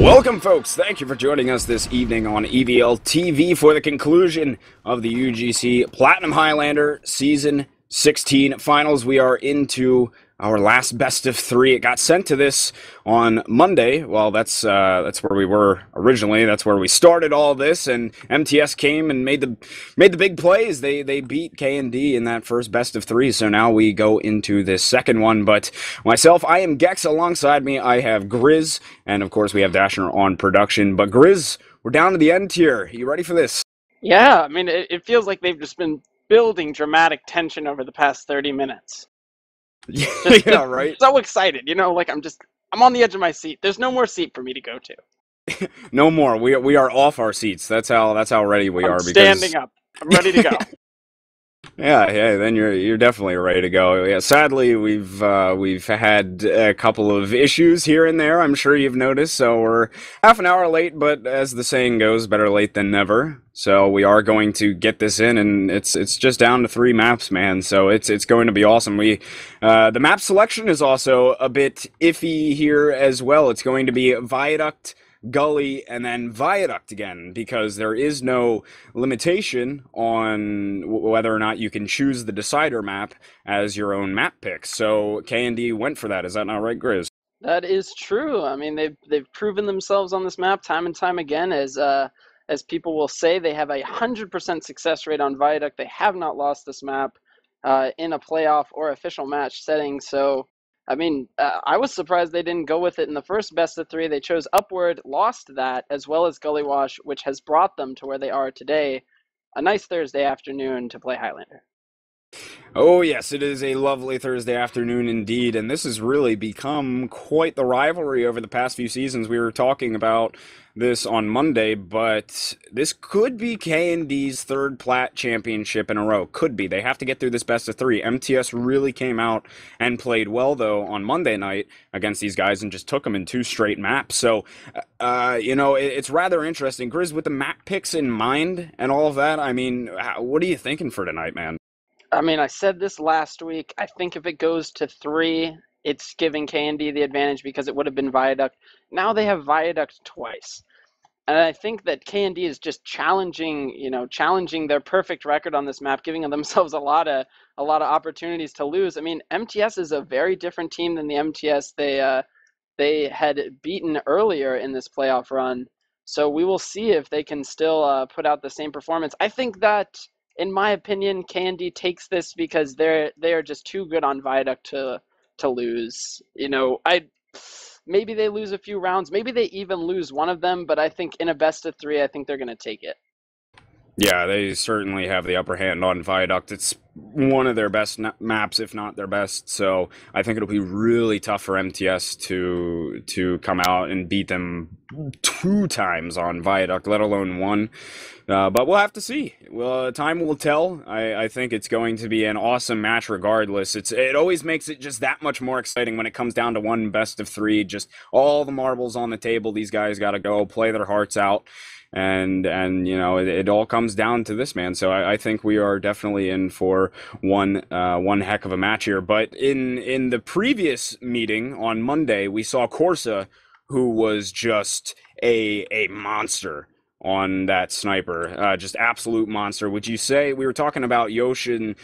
Welcome, folks. Thank you for joining us this evening on EVLTV for the conclusion of the UGC Platinum Highlander Season 16 Finals. We are into our last best of three. It got sent to this on Monday. Well, that's where we were originally. That's where we started all this, and mTs came and made the big plays. They beat KND in that first best of three. So now we go into this second one. But myself, I am Gecks. Alongside me, I have Grizz, and of course we have Dashner on production. But Grizz, we're down to the end here. You ready for this? Yeah, I mean, it feels like they've just been building dramatic tension over the past 30 minutes. Yeah, right. So excited, like I'm on the edge of my seat. There's no more seat for me to go to. No more. We are off our seats. That's how ready we are. Standing up. I'm ready to go. Yeah, then you're definitely ready to go. Yeah, sadly we've had a couple of issues here and there. I'm sure you've noticed. So we're half an hour late, but as the saying goes, better late than never. So we are going to get this in, and it's just down to 3 maps, man. So it's going to be awesome. The map selection is also a bit iffy here as well. It's going to be Viaduct, Gully, and then Viaduct again, because there is no limitation on whether or not you can choose the decider map as your own map pick. So KND went for that. Is that not right, Grizz? That is true. I mean, they've proven themselves on this map time and time again. As people will say, they have 100% success rate on Viaduct. They have not lost this map in a playoff or official match setting. So I mean, I was surprised they didn't go with it in the first best of 3. They chose Upward, lost that, as well as Gullywash, which has brought them to where they are today. A nice Thursday afternoon to play Highlander. Oh yes, it is a lovely Thursday afternoon indeed, and this has really become quite the rivalry over the past few seasons. We were talking about this on Monday, but this could be KND's 3rd Plat championship in a row. Could be. They have to get through this best of 3. mTs really came out and played well, though, on Monday night against these guys and just took them in 2 straight maps. So, it's rather interesting. Grizz, with the map picks in mind and all of that, I mean, what are you thinking for tonight, man? I mean, I said this last week. I think if it goes to 3, it's giving KND the advantage because it would have been Viaduct. Now they have Viaduct twice. And I think that KND is just challenging their perfect record on this map, giving themselves a lot of opportunities to lose. I mean, mTs is a very different team than the mTs they had beaten earlier in this playoff run. So we will see if they can still put out the same performance. I think that, in my opinion, KND takes this because they are just too good on Viaduct to lose. Maybe they lose a few rounds. Maybe they even lose one of them. But I think in a best of 3, I think they're going to take it. Yeah, they certainly have the upper hand on Viaduct. It's one of their best maps, if not their best. So I think it'll be really tough for mTs to come out and beat them 2 times on Viaduct, let alone 1. But we'll have to see. Well, time will tell. I think it's going to be an awesome match regardless. It always makes it just that much more exciting when it comes down to 1 best of 3. Just all the marbles on the table. These guys got to go play their hearts out. And it all comes down to this, man. So I think we are definitely in for one heck of a match here. But in the previous meeting on Monday, we saw Corsa, who was just a monster on that sniper, just absolute monster. Would you say, we were talking about Yosh and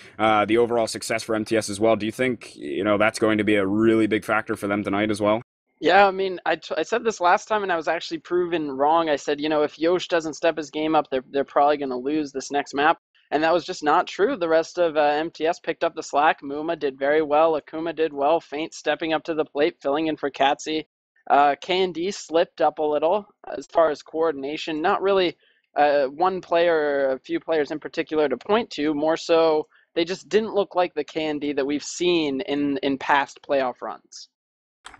the overall success for mTs as well? Do you think that's going to be a really big factor for them tonight as well? Yeah, I mean, I said this last time, and I was actually proven wrong. I said, if Yosh doesn't step his game up, they're probably going to lose this next map. And that was just not true. The rest of mTs picked up the slack. Muma did very well. Akuma did well. Feint stepping up to the plate, filling in for Katsy. KND slipped up a little as far as coordination. Not really one player or a few players in particular to point to. More so, they just didn't look like the KND that we've seen in past playoff runs.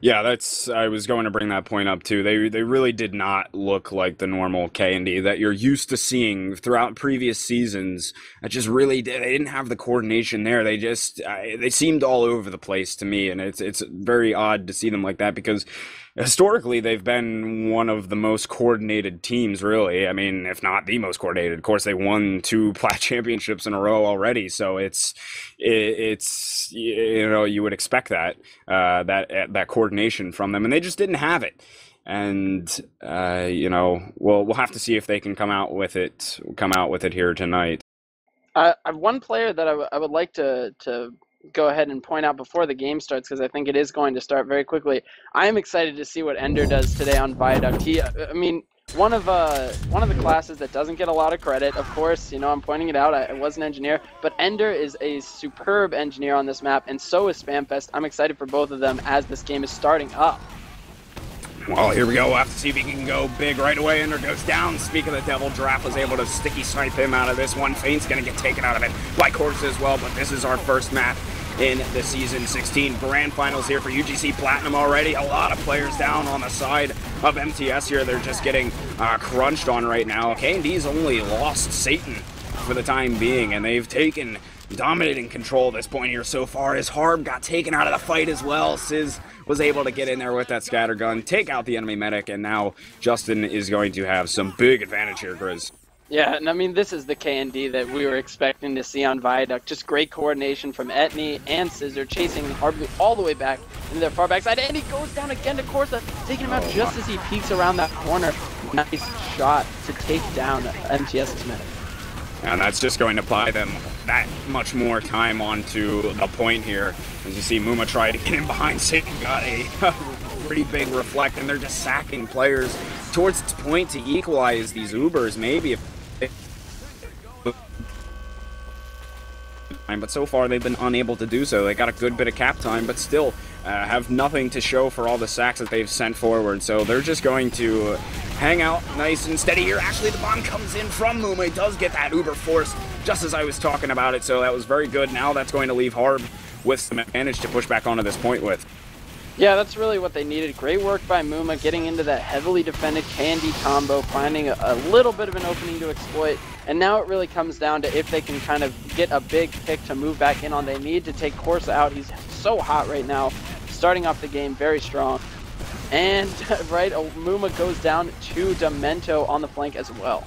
Yeah, I was going to bring that point up too. They really did not look like the normal KND that you're used to seeing throughout previous seasons. They didn't have the coordination there. They seemed all over the place to me, and it's very odd to see them like that because historically they've been one of the most coordinated teams, really. I mean, if not the most coordinated. Of course, they won 2 Plat championships in a row already, so it's you would expect that coordination from them, and they just didn't have it. and you know, we'll have to see if they can come out with it here tonight. One player that I would like to go ahead and point out before the game starts, because I think it is going to start very quickly. I am excited to see what Ender does today on Viaduct. I mean, one of the classes that doesn't get a lot of credit, of course. You know, I'm pointing it out. I was an engineer, but Ender is a superb engineer on this map, and so is Spamfest. I'm excited for both of them as this game is starting up. Well, here we go. We'll have to see if he can go big right away. Ender goes down. Speak of the devil, Draft was able to sticky snipe him out of this one. Faint's going to get taken out of it by Corsa as well, but this is our first map in the Season 16 Grand Finals here for UGC Platinum already. A lot of players down on the side of mTs here. They're just getting crunched on right now. KND's only lost Satan for the time being, and they've taken dominating control at this point here so far, as Harb got taken out of the fight as well. Sizz was able to get in there with that scatter gun, take out the enemy medic, and now Justin is going to have some big advantage here, Grizz. Yeah, and I mean, this is the KND that we were expecting to see on Viaduct. Just great coordination from Etney and Scissor, chasing Harb all the way back into their far backside, and he goes down again to Corsa, taking him out just as he peeks around that corner. Nice shot to take down mTs's medic. And that's just going to buy them that much more time onto the point here. As you see, Muma tried to get in behind Satan, got a pretty big reflect, and they're just sacking players towards this point to equalize these Ubers, maybe. But so far they've been unable to do so. They got a good bit of cap time, but still have nothing to show for all the sacks that they've sent forward. So they're just going to hang out nice and steady here. Actually, the bomb comes in from Muma. He does get that Uber force just as I was talking about it, so that was very good. Now that's going to leave Harb with some advantage to push back onto this point with. Yeah, that's really what they needed. Great work by Muma, getting into that heavily defended KND combo, finding a little bit of an opening to exploit. And now it really comes down to if they can kind of get a big pick to move back in on. They need to take Corsa out. He's so hot right now, starting off the game very strong. And right, Muma goes down to Demento on the flank as well.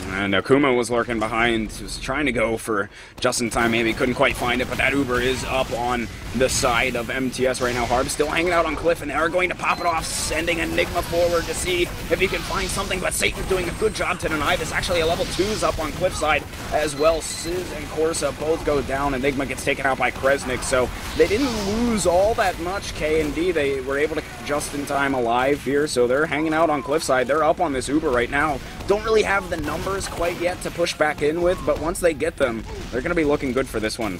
And Akuma was lurking behind, was trying to go for just in time, maybe couldn't quite find it, but that Uber is up on the side of mTs right now. Harb still hanging out on Cliff, and they are going to pop it off, sending Enigma forward to see if he can find something, but Satan's doing a good job to deny this. Actually, a level 2's up on Cliffside as well. Sizz and Corsa both go down. Enigma gets taken out by Kresnik, so they didn't lose all that much. KND, they were able to just in time alive here, so they're hanging out on Cliffside. They're up on this Uber right now. Don't really have the numbers quite yet to push back in with, but once they get them, they're going to be looking good for this one.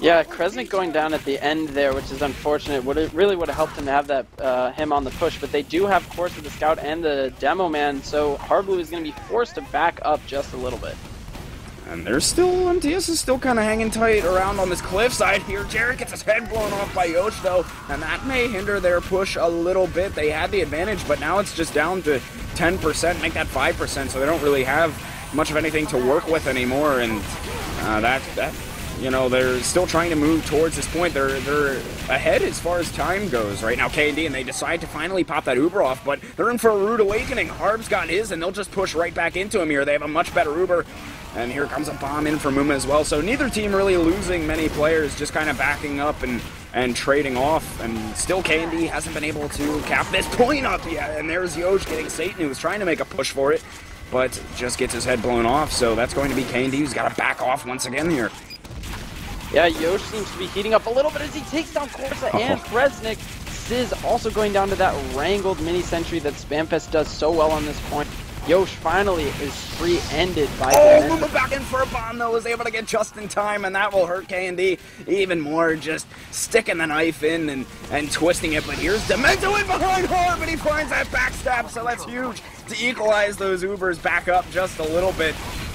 Yeah, Kresnik going down at the end there, which is unfortunate. Really would have helped him to have that him on the push, but they do have Corsa the Scout and the Demo Man, so Hardblue is going to be forced to back up just a little bit. And there's still, mTs is still kind of hanging tight around on this cliffside here. Jarrett gets his head blown off by Yosh, though, and that may hinder their push a little bit. They had the advantage, but now it's just down to 10%, make that 5%, so they don't really have much of anything to work with anymore, and you know, they're still trying to move towards this point. They're ahead as far as time goes right now, KND, and they decide to finally pop that Uber off, but they're in for a rude awakening. Harb's got his, and they'll just push right back into him here. They have a much better Uber. And here comes a bomb in for Muma as well. So neither team really losing many players, just kind of backing up and trading off. And still KND hasn't been able to cap this point up yet. And there's Yosh getting Satan, who was trying to make a push for it, but just gets his head blown off. So that's going to be KND, who's got to back off once again here. Yeah, Yosh seems to be heating up a little bit as he takes down Corsa and Kresnik. Sizz also going down to that wrangled mini-sentry that Spamfest does so well on this point. Yosh finally is free-ended by Muma back in for a bomb, though, was able to get just in time, and that will hurt KND even more, just sticking the knife in and twisting it. But here's Demento in behind Harb, and he finds that backstab, so that's huge to equalize those Ubers back up just a little bit.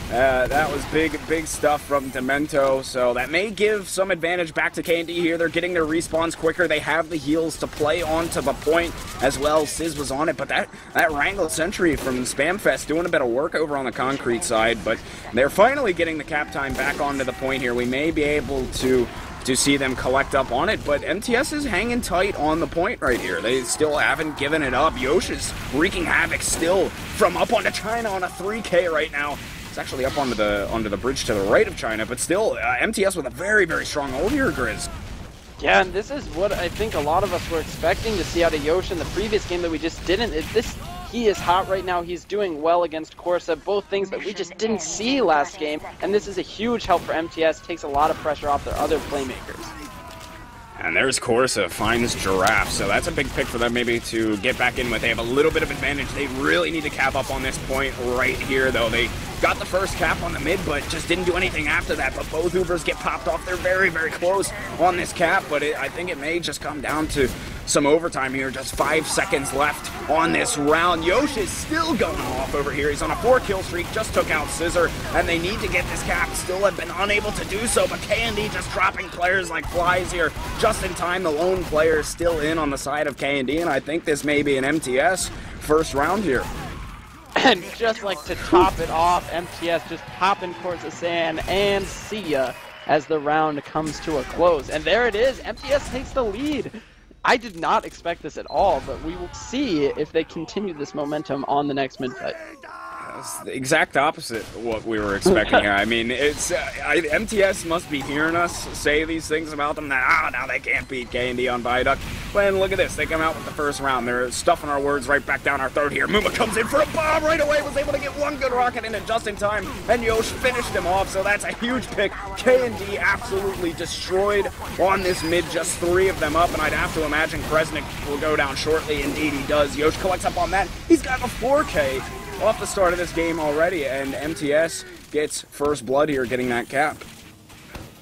That was big stuff from Demento, so that may give some advantage back to KND here. They're getting their respawns quicker. They have the heals to play onto the point as well. Sizz was on it, but that wrangled sentry from Spamfest doing a bit of work over on the concrete side, but they're finally getting the cap time back onto the point here. We may be able to see them collect up on it, but mTs is hanging tight on the point right here. They still haven't given it up. Yosh is wreaking havoc still from up onto China on a 3K right now. It's actually up onto the bridge to the right of China, but still, mTs with a very strong hold here, Grizz. Yeah, and this is what I think a lot of us were expecting to see out of Yosh in the previous game that we just didn't. He is hot right now. He's doing well against Corsa, both things that we just didn't see last game. And this is a huge help for MTS, takes a lot of pressure off their other playmakers. And there's Corsa, finds Giraffe, so that's a big pick for them maybe to get back in with. They have a little bit of advantage. They really need to cap up on this point right here, though. They got the first cap on the mid, but just didn't do anything after that. But both Ubers get popped off. They're very, very close on this cap, but I think it may just come down to some overtime here. Just 5 seconds left on this round. Yosh is still going off over here. He's on a 4-kill streak, just took out Scissor, and they need to get this cap. Still have been unable to do so, but KND just dropping players like flies here. Just in time, the lone player is still in on the side of KND, and I think this may be an MTS first round here. And just like to top it off, MTS just popping towards the sand, and see ya as the round comes to a close. And there it is, MTS takes the lead. I did not expect this at all, but we will see if they continue this momentum on the next mid-fight. That's the exact opposite of what we were expecting. I mean, it's MTS must be hearing us say these things about them that, now they can't beat KND on Viaduct. But look at this, they come out with the first round. They're stuffing our words right back down our third here. Muma comes in for a bomb right away, was able to get one good rocket in it just in time, and Yosh finished him off, so that's a huge pick. KND absolutely destroyed on this mid, just 3 of them up, and I'd have to imagine Kresnik will go down shortly. Indeed he does. Yosh collects up on that. He's got a 4K off the start of this game already, and MTS gets first blood here, getting that cap.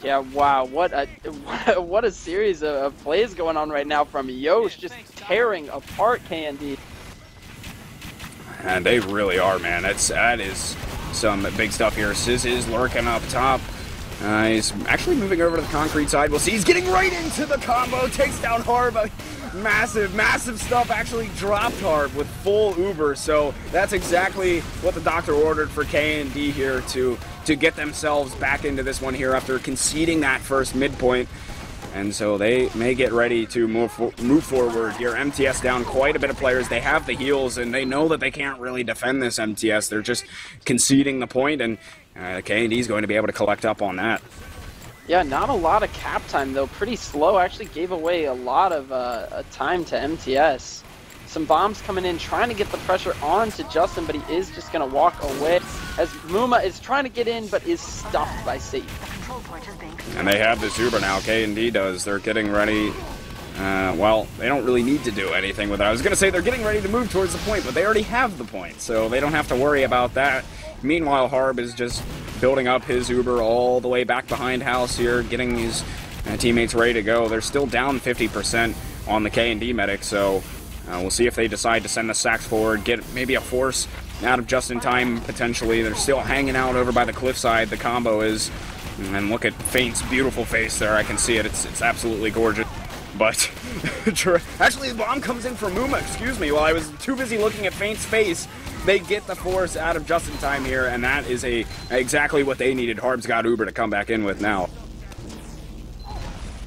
Yeah, wow, what a series of plays going on right now from Yosh, just tearing apart KND. And they really are, man. That is some big stuff here. Sizz is lurking up top. He's actually moving over to the concrete side. We'll see. He's getting right into the combo. Takes down Harb. Massive, massive stuff. Actually dropped Harb with full Uber. So that's exactly what the doctor ordered for KND here to get themselves back into this one here after conceding that first midpoint. And so they may get ready to move forward here. MTS down quite a bit of players. They have the heals, and they know that they can't really defend this MTS. They're just conceding the point, and KND is going to be able to collect up on that. Yeah, not a lot of cap time, though. Pretty slow. Actually gave away a lot of time to MTS. Some bombs coming in, trying to get the pressure on to Justin, but he is just going to walk away as Muma is trying to get in, but is stuffed by Satan. And they have this Uber now, KND does. They're getting ready. Well, they don't really need to do anything with it. I was going to say they're getting ready to move towards the point, but they already have the point, so they don't have to worry about that. Meanwhile, Harb is just building up his Uber all the way back behind house here, getting his teammates ready to go. They're still down 50% on the KND medic, so we'll see if they decide to send the sacks forward, get maybe a force out of just in time, potentially. They're still hanging out over by the cliffside, the combo is. And look at Feint's beautiful face there. I can see it. It's absolutely gorgeous. But actually, the bomb comes in for Muma, excuse me. While I was too busy looking at Feint's face, they get the force out of just in time here, and that is exactly what they needed. Harb's got Uber to come back in with now.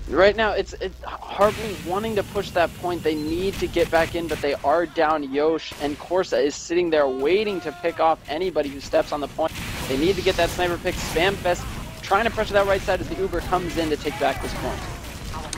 Right now, it's Harbly wanting to push that point. They need to get back in, but they are down Yosh, and Corsa is sitting there waiting to pick off anybody who steps on the point. They need to get that sniper pick. Spamfest trying to pressure that right side as the Uber comes in to take back this point.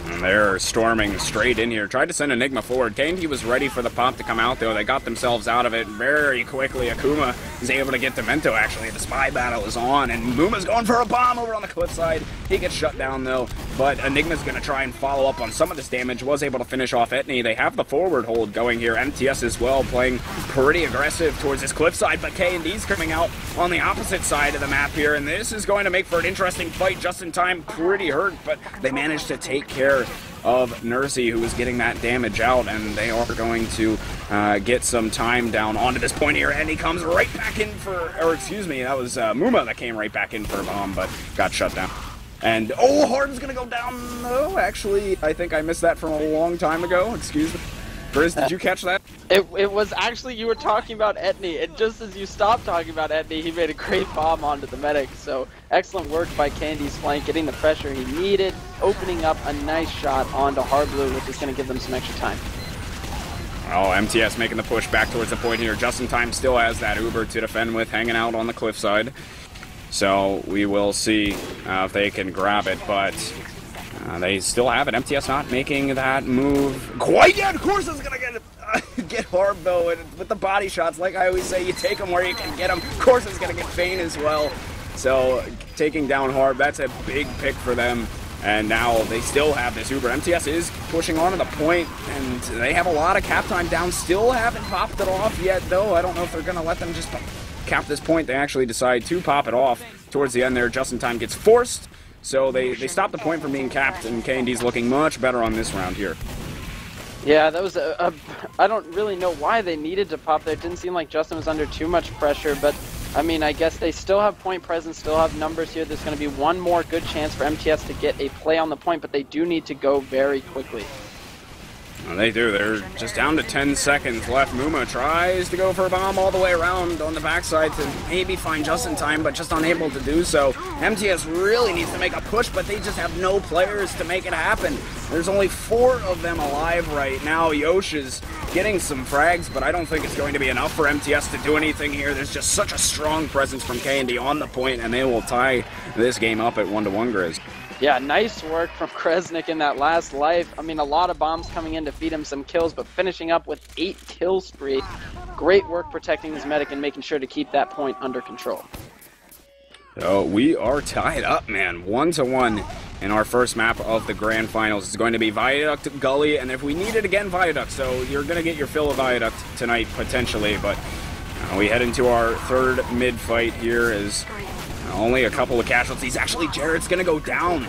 And they're storming straight in here. Tried to send Enigma forward. KND was ready for the pop to come out, though. They got themselves out of it very quickly. Akuma is able to get Demento, actually. The spy battle is on, and Muma's going for a bomb over on the cliffside. He gets shut down, though, but Enigma's going to try and follow up on some of this damage. Was able to finish off Etney. They have the forward hold going here. MTS as well, playing pretty aggressive towards this cliffside, but KND's coming out on the opposite side of the map here, and this is going to make for an interesting fight. Just in time, pretty hurt, but they managed to take care of Nursey, who was getting that damage out, and they are going to get some time down onto this point here, and he comes right back in for, or excuse me, that was Muma that came right back in for a bomb, but got shut down. And, oh, Hard's gonna go down, no, actually, I think I missed that from a long time ago, excuse me. Grizz, did you catch that? It was actually, you were talking about Etney, and just as you stopped talking about Etney, he made a great bomb onto the medic. So excellent work by KND's flank, getting the pressure he needed, opening up a nice shot onto Harblu, which is going to give them some extra time. Oh, MTS making the push back towards the point here. Just in time still has that Uber to defend with, hanging out on the cliffside. So we will see if they can grab it, but They still have it. MTS not making that move quite yet. Of course it's going to get Harb, though, and with the body shots, like I always say, you take them where you can get them. Of course it's going to get Fane as well. So taking down Harb, that's a big pick for them. And now they still have this Uber. MTS is pushing on to the point, and they have a lot of cap time down. Still haven't popped it off yet, though. I don't know if they're going to let them just cap this point. They actually decide to pop it off towards the end there. Just in time gets forced. So they stop the point from being capped, and KND's looking much better on this round here. Yeah, that was I don't really know why they needed to pop there. It didn't seem like Justin was under too much pressure, but I mean, I guess they still have point presence, still have numbers here. There's going to be one more good chance for MTS to get a play on the point, but they do need to go very quickly. Well, they do. They're just down to 10 seconds left. Muma tries to go for a bomb all the way around on the backside to maybe find just in time, but just unable to do so. MTS really needs to make a push, but they just have no players to make it happen. There's only 4 of them alive right now. Yosh is getting some frags, but I don't think it's going to be enough for MTS to do anything here. There's just such a strong presence from KND on the point, and they will tie this game up at 1-1 Grizz. Yeah, nice work from Kresnik in that last life. I mean, a lot of bombs coming in to feed him some kills, but finishing up with 8 kill spree. Great work protecting his medic and making sure to keep that point under control. So we are tied up, man. 1-1 in our first map of the Grand Finals. It's going to be Viaduct, Gully, and if we need it again, Viaduct. So you're going to get your fill of Viaduct tonight, potentially, but we head into our third mid fight here as only a couple of casualties. Actually, Jared's going to go down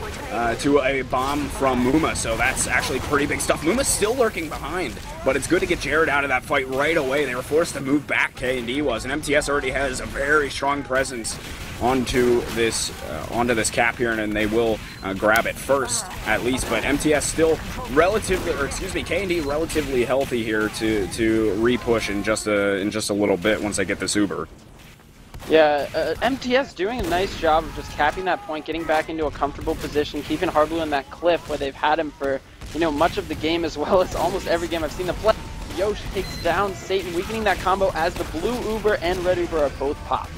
to a bomb from Muma, so that's actually pretty big stuff. Muma's still lurking behind, but it's good to get Jared out of that fight right away. They were forced to move back, KND was, and MTS already has a very strong presence onto this cap here, and they will grab it first, at least. But MTS still relatively, or excuse me, KND relatively healthy here to re-push in just a little bit once they get this Uber. Yeah, MTS doing a nice job of just capping that point, getting back into a comfortable position, keeping Harblu in that cliff where they've had him for, you know, much of the game, as well as almost every game I've seen them play. Yosh takes down Satan, weakening that combo as the blue Uber and red Uber are both popped.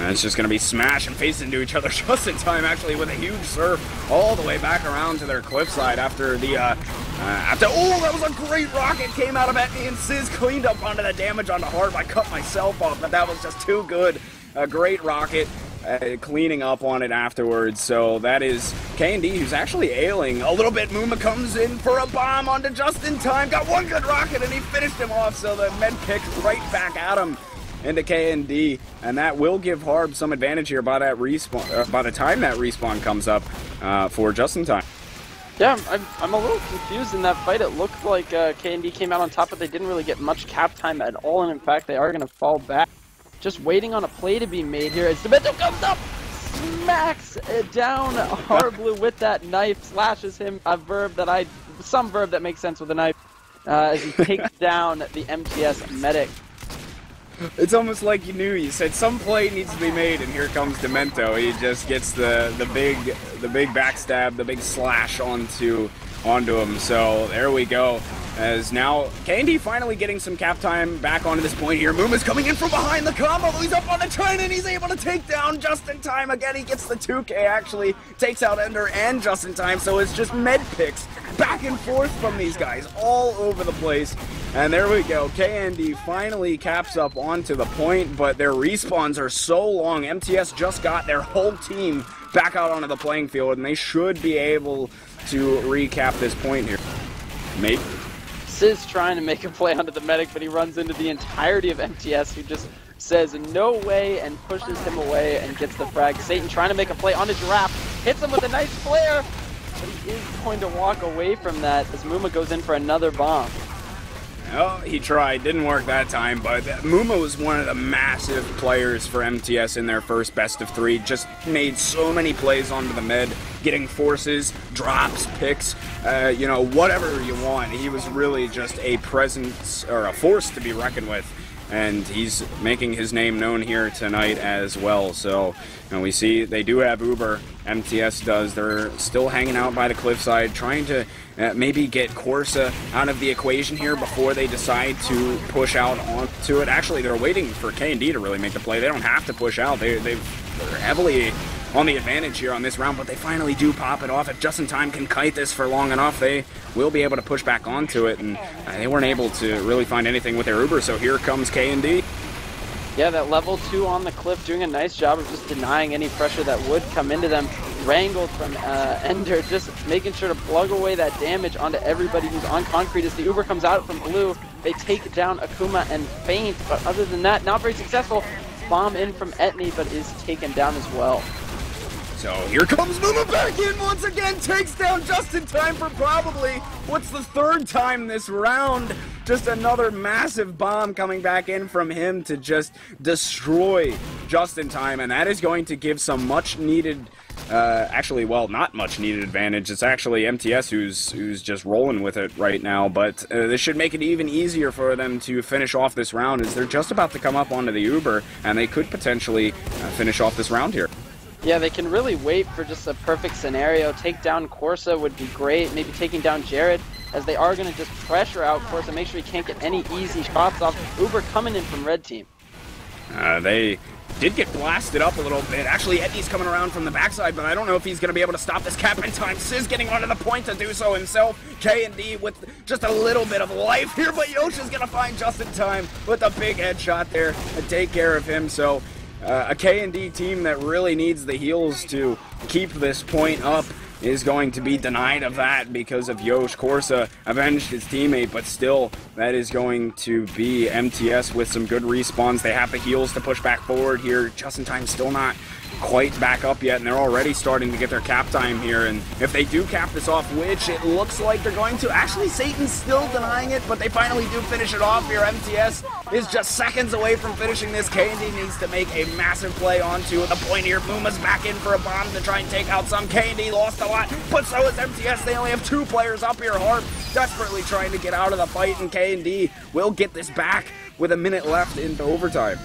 It's just going to be smash and face into each other just in time, actually, with a huge surf all the way back around to their cliffside after the, oh, that was a great rocket came out of Etney, and Sizz cleaned up onto the damage onto Harb. I cut myself off, but that was just too good. A great rocket, cleaning up on it afterwards. So that is KND, who's actually ailing a little bit. Muma comes in for a bomb onto just in time, got one good rocket, and he finished him off, so the med pick right back at him into KND, and that will give Harb some advantage here by that respawn, by the time that respawn comes up for just in time. Yeah, I'm a little confused in that fight. It looked like KND came out on top, but they didn't really get much cap time at all, and in fact, they are going to fall back. Just waiting on a play to be made here as Demento comes up, smacks down Harblu with that knife, slashes him, some verb that makes sense with a knife, as he takes down the MTS medic. It's almost like you knew. You said some play needs to be made, and here comes Demento. He just gets the big backstab, the big slash onto him. So there we go. As now KND finally getting some cap time back onto this point here. Muma's coming in from behind the combo. He's up on the train, and he's able to take down just in time. Again, he gets the 2K, actually takes out Ender and just in time. So it's just med picks back and forth from these guys all over the place. And there we go. KND finally caps up onto the point, but their respawns are so long. MTS just got their whole team back out onto the playing field, and they should be able to recap this point here. Maybe. Sizz trying to make a play onto the medic, but he runs into the entirety of MTS, who just says no way and pushes him away and gets the frag. Satan trying to make a play onto Giraffe, hits him with a nice flare, but he is going to walk away from that as Muma goes in for another bomb. Oh, he tried. Didn't work that time, but Muma was one of the massive players for MTS in their first best of 3. Just made so many plays onto the mid, getting forces, drops, picks, you know, whatever you want. He was really just a presence, or a force to be reckoned with. And he's making his name known here tonight as well. So, you know, we see they do have Uber. MTS does. They're still hanging out by the cliffside, trying to maybe get Corsa out of the equation here before they decide to push out onto it. Actually, they're waiting for KND to really make the play. They don't have to push out. They're heavily on the advantage here on this round, but they finally do pop it off. If Just in Time can kite this for long enough, they will be able to push back onto it, and they weren't able to really find anything with their Uber, so here comes KND. Yeah, that level 2 on the cliff doing a nice job of just denying any pressure that would come into them. Wrangled from Ender, just making sure to plug away that damage onto everybody who's on concrete. As the Uber comes out from blue, they take down Akuma and Feint, but other than that, not very successful. Bomb in from Etney, but is taken down as well. So here comes Muma back in once again, takes down Just in Time for probably, what's the third time this round? Just another massive bomb coming back in from him to just destroy Just in Time, and that is going to give some much needed, actually, well, not much needed advantage. It's actually MTS who's just rolling with it right now, but this should make it even easier for them to finish off this round, as they're just about to come up onto the Uber, and they could potentially finish off this round here. Yeah, they can really wait for just a perfect scenario. Take down Corsa would be great, maybe taking down Jared, as they are going to just pressure out Corsa, make sure he can't get any easy shots off. Uber coming in from red team. They did get blasted up a little bit. Actually, Etney's coming around from the backside, but I don't know if he's going to be able to stop this cap in time. Sizz getting onto the point to do so himself. KND with just a little bit of life here, but Yosha's going to find Just in Time with a big headshot there and take care of him. So a KND team that really needs the heals to keep this point up is going to be denied of that because of Yosh. Corsa avenged his teammate, but still, that is going to be MTS with some good respawns. They have the heals to push back forward here. Just in Time still not quite back up yet, and they're already starting to get their cap time here, and if they do cap this off, which it looks like they're going to, actually Satan's still denying it, but they finally do finish it off here. MTS is just seconds away from finishing this. KND needs to make a massive play onto the point here. Muma's back in for a bomb to try and take out some. KND lost a lot, but so is MTS. They only have 2 players up here. Harp desperately trying to get out of the fight, and KND will get this back with a minute left into overtime.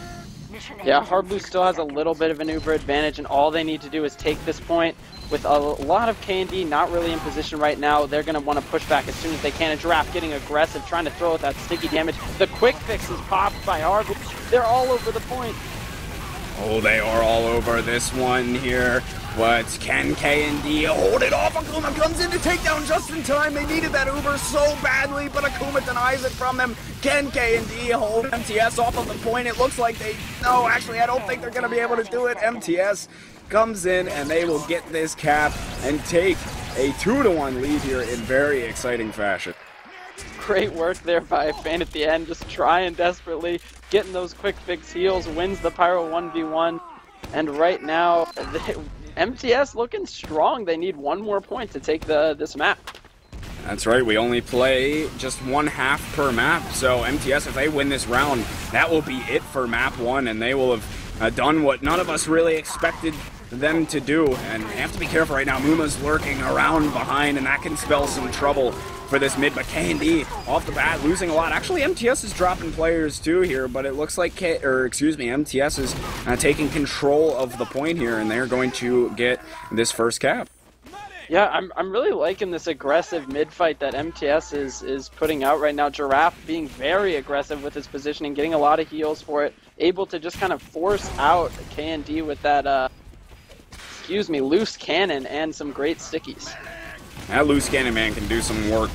Yeah, Hardblue still has a little bit of an Uber advantage, and all they need to do is take this point. With a lot of KND not really in position right now, they're going to want to push back as soon as they can. And Giraffe getting aggressive, trying to throw with that sticky damage. The quick fix is popped by Hardblue. They're all over the point. Oh, they are all over this one here. But can KND hold it off? Akuma comes in to take down Just in Time. They needed that Uber so badly, but Akuma denies it from them. Can KND hold MTS off of the point? It looks like they... No, actually, I don't think they're going to be able to do it. MTS comes in, and they will get this cap and take a 2-1 lead here in very exciting fashion. Great work there by Fan at the end, just trying desperately, getting those quick fix heals, wins the Pyro 1v1, and right now, MTS looking strong. They need 1 more point to take this map. That's right, we only play just 1 half per map, so MTS, if they win this round, that will be it for map 1, and they will have done what none of us really expected them to do, and they have to be careful right now. Muma's lurking around behind, and that can spell some trouble for this mid, but KND off the bat losing a lot. Actually, MTS is dropping players too here, but it looks like MTS is taking control of the point here, and they're going to get this first cap. Yeah, I'm really liking this aggressive mid fight that MTS is putting out right now. Giraffe being very aggressive with his positioning, getting a lot of heals for it, able to just kind of force out KND with that loose cannon and some great stickies. That loose cannon man can do some work,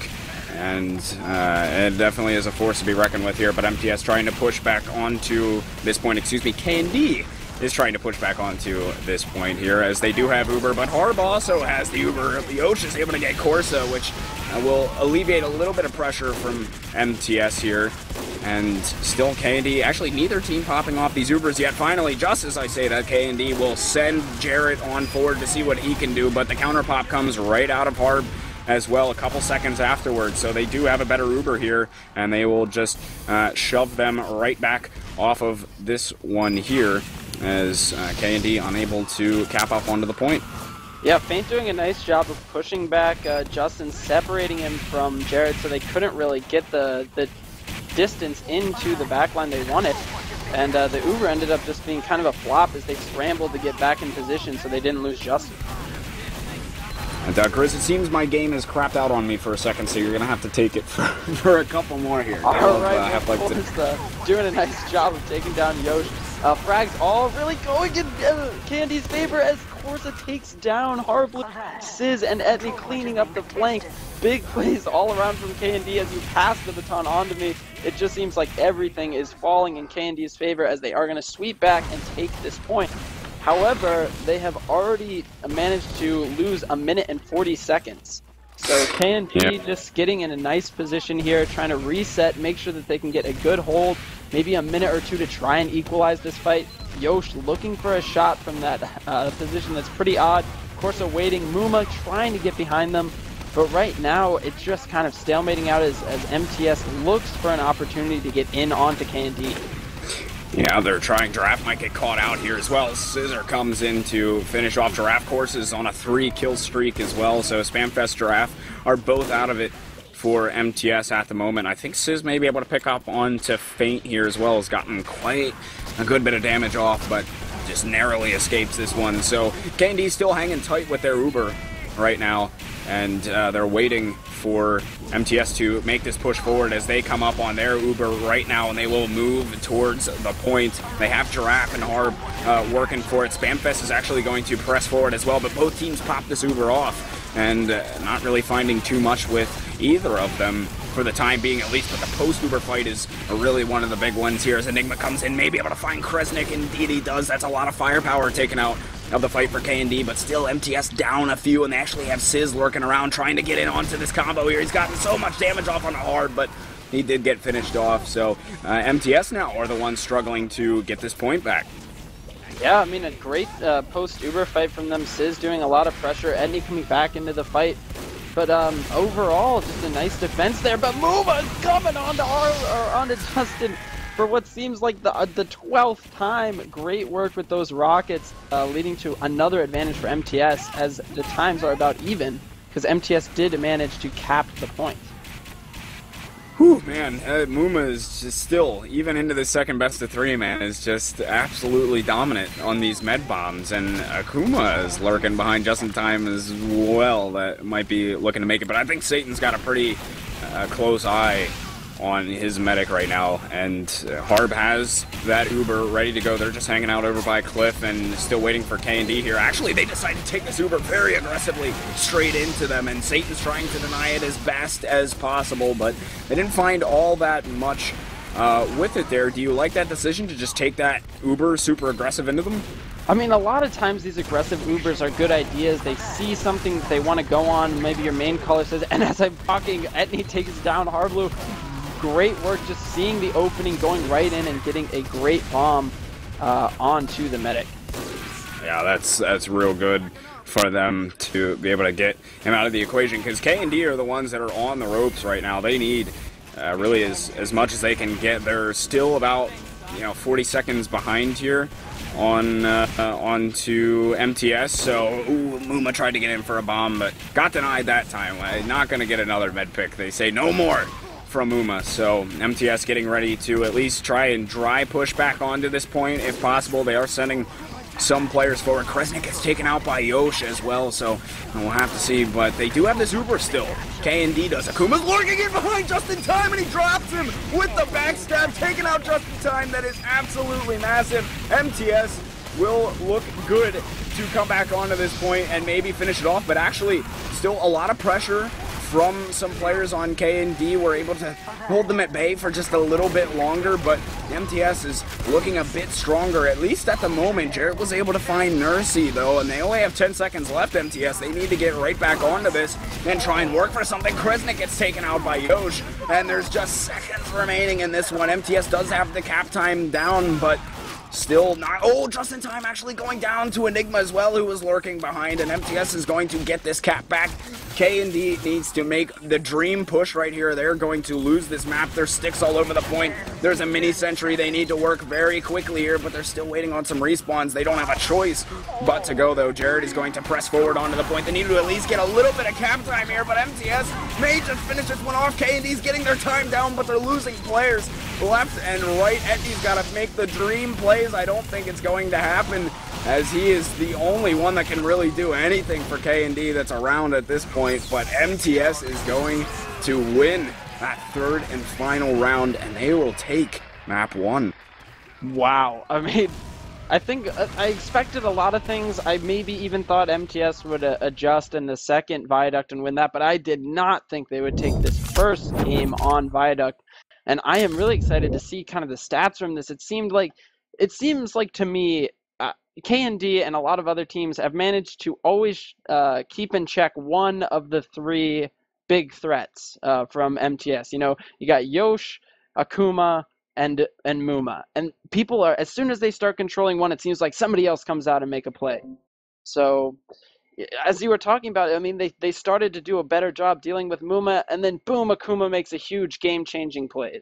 and it definitely is a force to be reckoned with here, but MTS trying to push back onto this point, KND is trying to push back onto this point here, as they do have Uber, but Harb also has the Uber. Yosh is able to get Corsa, which will alleviate a little bit of pressure from MTS here, and still KND, actually neither team popping off these Ubers yet. Finally, just as I say that, KND will send Jarrett on forward to see what he can do, but the counter pop comes right out of Harb as well a couple seconds afterwards, so they do have a better Uber here, and they will just shove them right back off of this one here, as KND unable to cap up onto the point. Yeah, Feint doing a nice job of pushing back Justin, separating him from Jared, so they couldn't really get the distance into the backline they wanted. And the Uber ended up just being kind of a flop as they scrambled to get back in position so they didn't lose Justin. And Grizz, it seems my game has crapped out on me for a second, so you're going to have to take it for a couple more here. All right, doing a nice job of taking down Yosh. Frags all really going in KND's favor as Corsa takes down Harblu, Sizz, and Etney cleaning up the flank. Big plays all around from KND as you pass the baton on to me. It just seems like everything is falling in KND's favor as they are going to sweep back and take this point. However, they have already managed to lose 1 minute and 40 seconds. So KND just getting in a nice position here, trying to reset, make sure that they can get a good hold, maybe a minute or two to try and equalize this fight. Yosh looking for a shot from that position that's pretty odd. Corsa waiting, Muma trying to get behind them. But right now, it's just kind of stalemating out as mTs looks for an opportunity to get in onto KND. Yeah, they're trying. Giraffe might get caught out here as well. Scissor comes in to finish off Giraffe. Courses on a 3-kill streak as well. So Spamfest, Giraffe are both out of it for mTs at the moment. I think Sizz may be able to pick up onto Feint here as well. Has gotten quite a good bit of damage off, but just narrowly escapes this one. So KND still hanging tight with their Uber right now, and they're waiting for mTs to make this push forward as they come up on their Uber right now, and they will move towards the point. They have Giraffe and Harb working for it. Spamfest is actually going to press forward as well, but both teams pop this Uber off, and not really finding too much with either of them for the time being, at least. But the post-Uber fight is really one of the big ones here as Enigma comes in, maybe able to find Kresnik. Indeed he does. That's a lot of firepower taken out of the fight for KND, but still mTs down a few, and they actually have Sizz lurking around trying to get in onto this combo here. He's gotten so much damage off on the Hard, but he did get finished off. So mTs now are the ones struggling to get this point back. Yeah, I mean, a great post-Uber fight from them. Sizz doing a lot of pressure, Edney coming back into the fight. But overall, just a nice defense there. But Muma is coming onto Justin for what seems like the 12th time. Great work with those rockets, leading to another advantage for mTs as the times are about even, because mTs did manage to cap the point. Whew, man, Muma is just still, even into the second best of 3, man, is just absolutely dominant on these med bombs, and Akuma is lurking behind just in time as well. That might be looking to make it, but I think Satan's got a pretty close eye on his medic right now, and Harb has that Uber ready to go. They're just hanging out over by Cliff and still waiting for KND here. Actually, they decided to take this Uber very aggressively straight into them, and Satan's trying to deny it as best as possible, but they didn't find all that much with it there. Do you like that decision to just take that Uber super aggressive into them? I mean, a lot of times these aggressive Ubers are good ideas. They see something that they want to go on, maybe your main caller says, and as I'm talking, Etney takes down Harblu. Great work just seeing the opening, going right in and getting a great bomb onto the medic. Yeah, that's real good for them to be able to get him out of the equation, because KND are the ones that are on the ropes right now. They need really as much as they can get. They're still about 40 seconds behind here onto mTs. So Muma tried to get in for a bomb, but got denied that time. Not going to get another med pick. They say no more from Muma. So mTs getting ready to at least try and dry push back onto this point if possible. They are sending some players forward. Kresnik gets taken out by Yosh as well, so we'll have to see, but they do have this Uber still. KND does. Akuma's lurking in behind just in time, and he drops him with the backstab, taken out just in time. That is absolutely massive. mTs will look good to come back onto this point and maybe finish it off, but actually still a lot of pressure from some players on KND. Were able to hold them at bay for just a little bit longer, but mTs is looking a bit stronger, at least at the moment. Jarrett was able to find Nursey, though, and they only have 10 seconds left, mTs. They need to get right back onto this and try and work for something. Kresnik gets taken out by Yosh, and there's just seconds remaining in this one. mTs does have the cap time down, but still not. Oh, just in time, actually going down to Enigma as well, who was lurking behind, and mTs is going to get this cap back. KND needs to make the dream push right here. They're going to lose this map. There's sticks all over the point. There's a mini sentry. They need to work very quickly here, but they're still waiting on some respawns. They don't have a choice but to go, though. Jared is going to press forward onto the point. They need to at least get a little bit of cap time here, but mTs may just finish this one off. KND's getting their time down, but they're losing players left and right. Etney's got to make the dream plays. I don't think it's going to happen, as he is the only one that can really do anything for KND that's around at this point. But mTs is going to win that third and final round, and they will take map 1. Wow. I mean, I think I expected a lot of things. I maybe even thought MTS would adjust in the second Viaduct and win that, but I did not think they would take this first game on Viaduct. And I am really excited to see kind of the stats from this. It seems like to me, KND and a lot of other teams have managed to always keep in check one of the three big threats from MTS. You know, you got Yosh, Akuma, and Muma. And people are, as soon as they start controlling one, it seems like somebody else comes out and make a play. So as you were talking about, I mean, they started to do a better job dealing with Muma, and then boom, Akuma makes a huge game-changing play.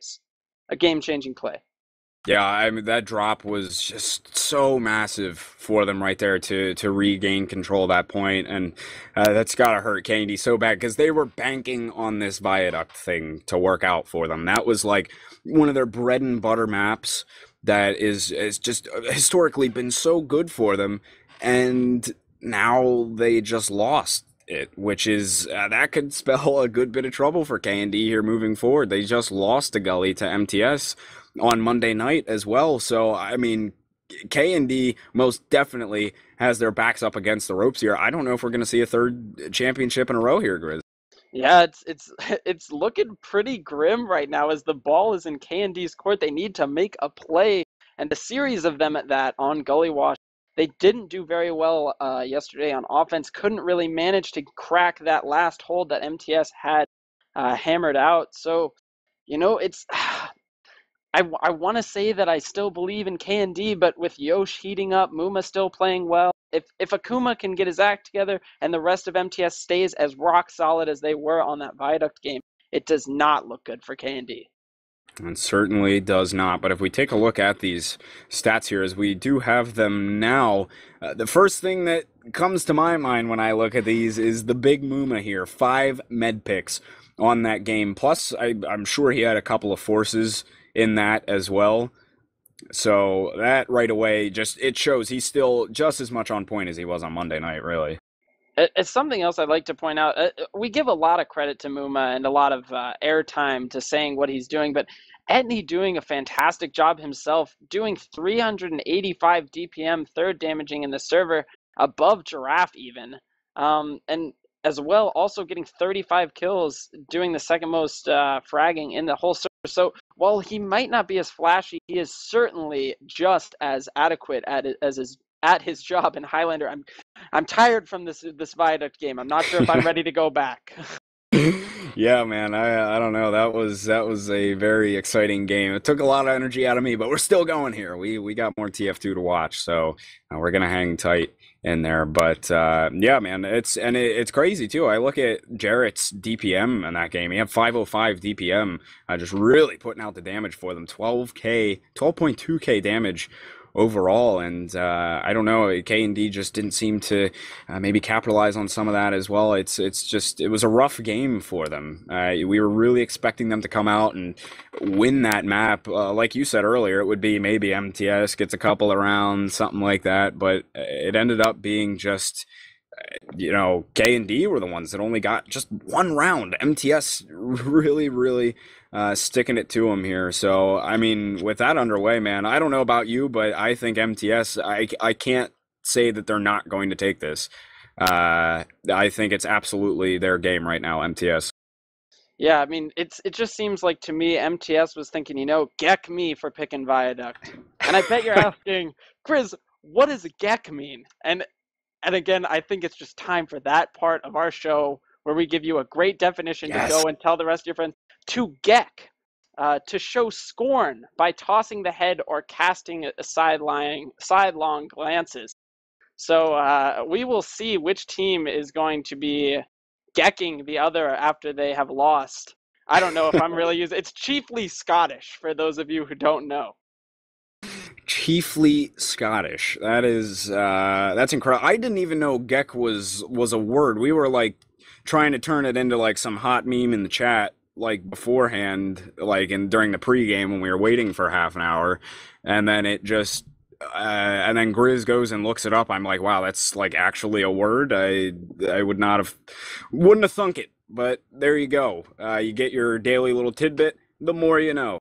Yeah, I mean that drop was just so massive for them right there to regain control at that point, and that's gotta hurt KND so bad because they were banking on this Viaduct thing to work out for them. That was like one of their bread and butter maps that is just historically been so good for them, and now they just lost it, which is that could spell a good bit of trouble for KND here moving forward. They just lost to Gully to MTS on Monday night as well. So, I mean, KND most definitely has their backs up against the ropes here. I don't know if we're going to see a third championship in a row here, Grizz. Yeah, it's looking pretty grim right now as the ball is in KND's court. They need to make a play, and a series of them at that on Gullywash. They didn't do very well yesterday on offense. Couldn't really manage to crack that last hold that MTS had hammered out. So, you know, it's I want to say that I still believe in KND, but with Yosh heating up, Muma still playing well, if Akuma can get his act together and the rest of MTS stays as rock solid as they were on that Viaduct game, it does not look good for KND. It certainly does not. But if we take a look at these stats here, as we do have them now, the first thing that comes to my mind when I look at these is the big Muma here. 5 med picks on that game. Plus, I'm sure he had a couple of forces in that as well. So that right away, just it shows he's still just as much on point as he was on Monday night, really. It's something else I'd like to point out. We give a lot of credit to Muma and a lot of airtime to saying what he's doing, but Etney doing a fantastic job himself, doing 385 DPM, third damaging in the server, above Giraffe even. And as well, also getting 35 kills, doing the second most fragging in the whole server. So while he might not be as flashy, he is certainly just as adequate at his job in Highlander. I'm tired from this Viaduct game. I'm not sure if I'm ready to go back. Yeah, man, I don't know. That was a very exciting game. It took a lot of energy out of me, but we're still going here. We got more TF2 to watch, so we're gonna hang tight in there. But yeah, man, it's crazy too. I look at Jarrett's DPM in that game. He had 505 DPM, just really putting out the damage for them. 12.2k damage overall, and I don't know, KND just didn't seem to maybe capitalize on some of that as well. It was a rough game for them. We were really expecting them to come out and win that map. Like you said earlier, it would be maybe MTS gets a couple of rounds, something like that, but it ended up being just KND were the ones that only got just one round. MTS really sticking it to them here. So, I mean, with that underway, man, I don't know about you, but I think MTS, I can't say that they're not going to take this. I think it's absolutely their game right now, MTS. Yeah, I mean, it just seems like to me, MTS was thinking, Geck me for picking Viaduct. And I bet you're asking, Grizz, what does Geck mean? And again, I think it's just time for that part of our show where we give you a great definition to go and tell the rest of your friends. To geck, to show scorn by tossing the head or casting sidelong glances. So we will see which team is going to be gecking the other after they have lost. I don't know if I'm really using it's chiefly Scottish for those of you who don't know. Chiefly Scottish. That's incredible. I didn't even know Geck was a word. We were like trying to turn it into like some hot meme in the chat like beforehand, like during the pregame when we were waiting for half an hour, and then it just and then Grizz goes and looks it up. I'm like, wow, that's like actually a word. I wouldn't have thunk it, but there you go. You get your daily little tidbit. The more you know.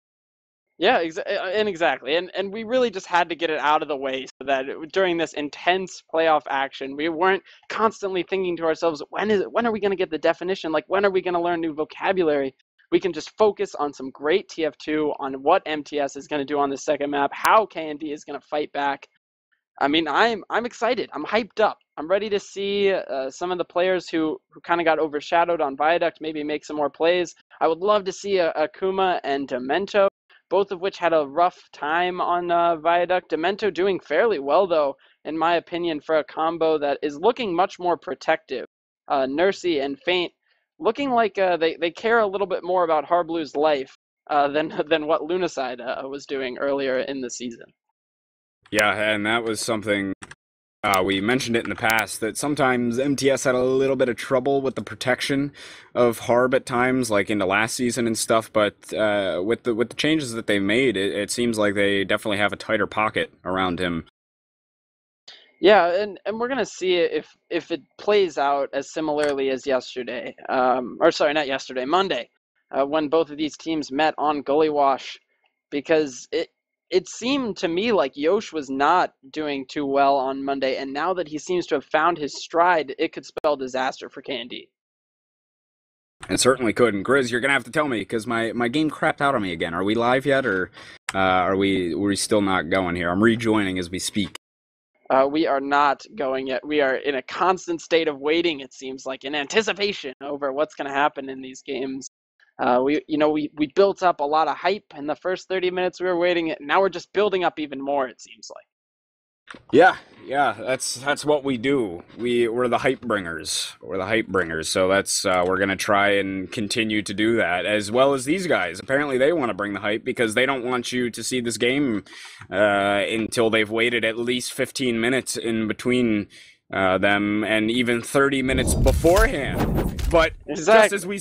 Yeah, exactly. And we really just had to get it out of the way so that during this intense playoff action, we weren't constantly thinking to ourselves, when are we going to get the definition? Like, when are we going to learn new vocabulary? We can just focus on some great TF2, on what MTS is going to do on the second map, how KND is going to fight back. I mean, I'm excited. I'm hyped up. I'm ready to see some of the players who kind of got overshadowed on Viaduct maybe make some more plays. I would love to see Akuma and Demento, both of which had a rough time on Viaduct. Demento doing fairly well, though, in my opinion, for a combo that is looking much more protective. Nursey and Faint looking like they care a little bit more about Harblue's life than what Lunaside was doing earlier in the season. Yeah, and that was something we mentioned it in the past, that sometimes MTS had a little bit of trouble with the protection of Harb at times, like into last season and stuff. But with the changes that they made, it seems like they definitely have a tighter pocket around him. Yeah, and we're gonna see if it plays out as similarly as yesterday, or sorry, not yesterday, Monday, when both of these teams met on Gullywash, because it seemed to me like Yosh was not doing too well on Monday, and now that he seems to have found his stride, it could spell disaster for KND. It certainly could. And Grizz, you're gonna have to tell me, because my game crapped out on me again. Are we live yet, or are we still not going here? I'm rejoining as we speak. We are not going yet. We are in a constant state of waiting, it seems like, in anticipation over what's going to happen in these games. We built up a lot of hype in the first 30 minutes we were waiting. And now we're just building up even more, it seems like. Yeah, that's what we do. We're the hype bringers. We're the hype bringers. So that's we're gonna try and continue to do that, as well as these guys. Apparently, they want to bring the hype because they don't want you to see this game until they've waited at least 15 minutes in between them, and even 30 minutes beforehand. But exactly. just as we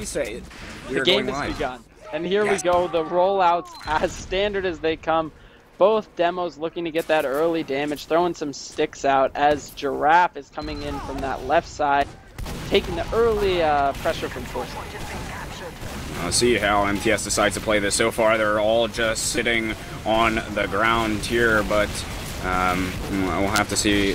say it, the game has begun, and here we go. The rollouts as standard as they come. Both demos looking to get that early damage, throwing some sticks out as Giraffe is coming in from that left side, taking the early pressure from Torso. I'll see how MTS decides to play this. So far, they're all just sitting on the ground here, but we'll have to see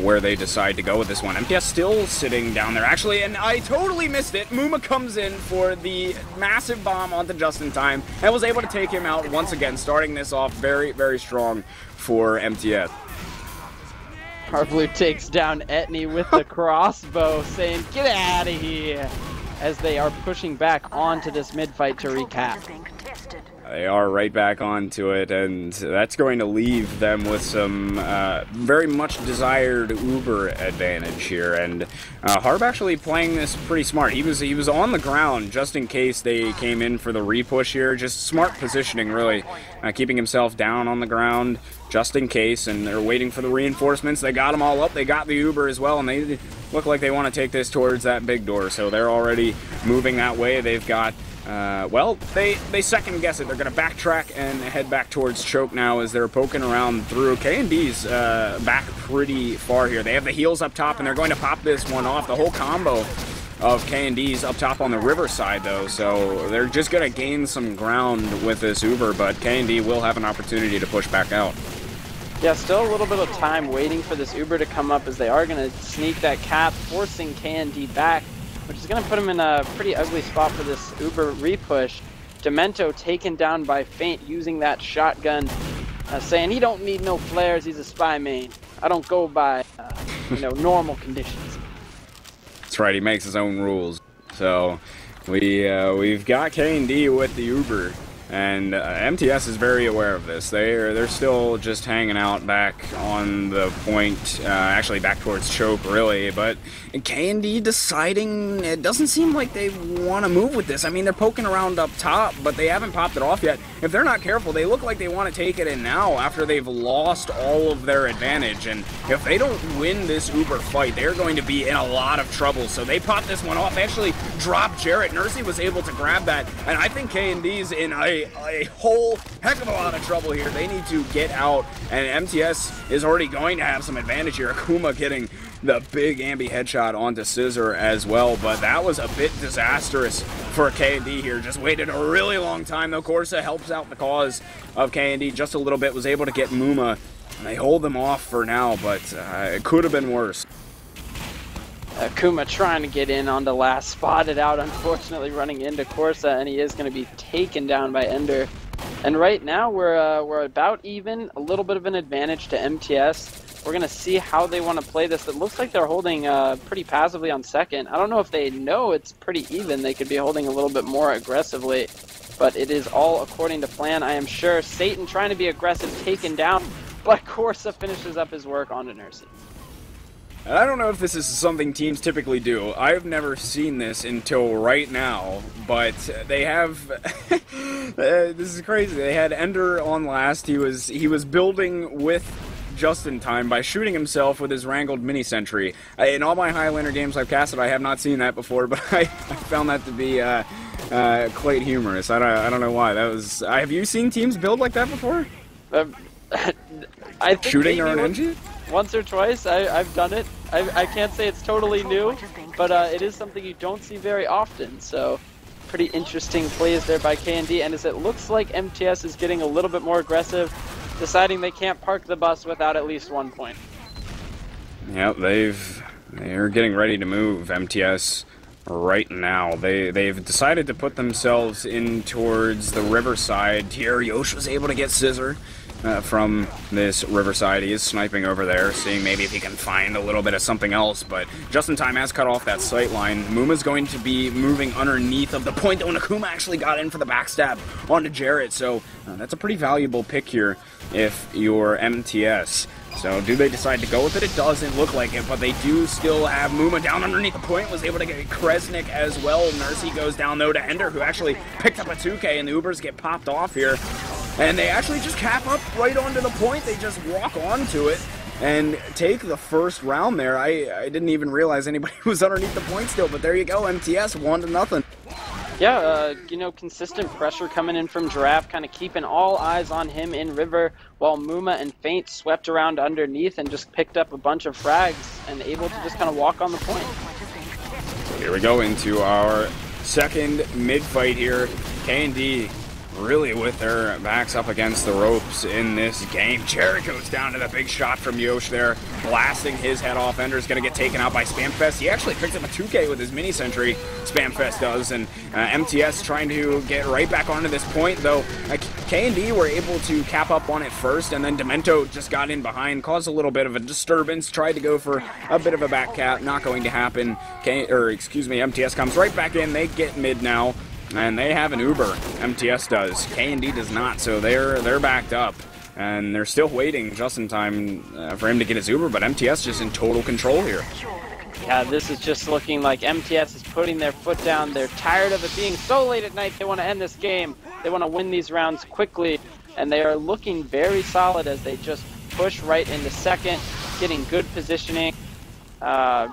where they decide to go with this one. MTS still sitting down there, actually, and I totally missed it. Muma comes in for the massive bomb onto Just in Time and was able to take him out once again, starting this off very, very strong for MTS. Harblu takes down Etney with the crossbow, saying, "Get out of here," as they are pushing back onto this mid-fight to recap. They are right back onto it, and that's going to leave them with some very much desired Uber advantage here. And Harb actually playing this pretty smart. He was on the ground just in case they came in for the repush here. Just smart positioning, really, keeping himself down on the ground just in case. And they're waiting for the reinforcements. They got them all up. They got the Uber as well, and they look like they want to take this towards that big door. So they're already moving that way. They've got they second guess it. They're going to backtrack and head back towards Choke now as they're poking around through. KND's back pretty far here. They have the heals up top, and they're going to pop this one off. The whole combo of KND's up top on the river side, though, so they're just going to gain some ground with this Uber, but KND will have an opportunity to push back out. Yeah, still a little bit of time waiting for this Uber to come up, as they are going to sneak that cap, forcing KND back, which is going to put him in a pretty ugly spot for this Uber repush. Demento taken down by Faint using that shotgun, saying he don't need no flares, he's a spy main. I don't go by, normal conditions. That's right, he makes his own rules. So we've got KND with the Uber, and MTS is very aware of this. They're still just hanging out back on the point, actually back towards Choke, really. But KND deciding, it doesn't seem like they want to move with this. I mean, they're poking around up top, but they haven't popped it off yet. If they're not careful, they look like they want to take it in now after they've lost all of their advantage. And if they don't win this Uber fight, they're going to be in a lot of trouble. So they pop this one off. They actually dropped Jarrett. Nursey was able to grab that, and I think KND's in a whole heck of a lot of trouble here. They need to get out, and MTS is already going to have some advantage here. Akuma getting the big ambi headshot onto Scissor as well, but that was a bit disastrous for KND here. Just waited a really long time, though. Corsa helps out the cause of KND just a little bit, was able to get Muma. And they hold them off for now, but it could have been worse. Kuma trying to get in on the last, spotted out, unfortunately running into Corsa, and he is going to be taken down by Ender. And right now we're about even, a little bit of an advantage to MTS. We're going to see how they want to play this. It looks like they're holding pretty passively on second. I don't know if they know it's pretty even. They could be holding a little bit more aggressively, but it is all according to plan, I am sure. Satan trying to be aggressive, taken down, but Corsa finishes up his work on Nursey. And I don't know if this is something teams typically do. I've never seen this until right now, but they have... this is crazy. They had Ender on last. He was building with just in time by shooting himself with his wrangled mini sentry. In all my Highlander games I've casted, I have not seen that before, but I found that to be quite humorous. I don't know why. That was... have you seen teams build like that before? I think shooting their own engine? Once or twice, I've done it. I can't say it's totally new, but it is something you don't see very often, so pretty interesting plays there by KND, and as it looks like MTS is getting a little bit more aggressive, deciding they can't park the bus without at least 1 point. Yep, they're getting ready to move, MTS, right now. They've decided to put themselves in towards the riverside here. Yosh was able to get Scissor from this riverside. He is sniping over there, seeing maybe if he can find a little bit of something else, but just in time has cut off that sight line. Muma's going to be moving underneath of the point, though Nakuma actually got in for the backstab onto Jarrett, so that's a pretty valuable pick here if you're MTS. So do they decide to go with it? It doesn't look like it, but they do still have Muma down underneath the point, was able to get Kresnik as well. Nursey goes down, though, to Ender, who actually picked up a 2K, and the Ubers get popped off here. And they actually just cap up right onto the point. They just walk onto it and take the first round there. I didn't even realize anybody was underneath the point still, but there you go, MTS 1-0. Yeah, you know, consistent pressure coming in from Giraffe, kind of keeping all eyes on him in River, while Muma and Feint swept around underneath and just picked up a bunch of frags and able to just kind of walk on the point. Here we go into our second mid-fight here. KND really with their backs up against the ropes in this game. Jarrett goes down to the big shot from Yosh there, blasting his head off. Ender's going to get taken out by Spamfest. He actually picked up a 2K with his mini sentry, Spamfest does, and MTS trying to get right back onto this point, though KND were able to cap up on it first, and then Demento just got in behind, caused a little bit of a disturbance, tried to go for a bit of a back cap, not going to happen. MTS comes right back in, they get mid now. And they have an Uber, MTS does. KND does not, so they're backed up. And they're still waiting just in time for him to get his Uber, but MTS just in total control here. Yeah, this is just looking like MTS is putting their foot down. They're tired of it being so late at night. They want to end this game. They want to win these rounds quickly. And they are looking very solid as they just push right into second, getting good positioning.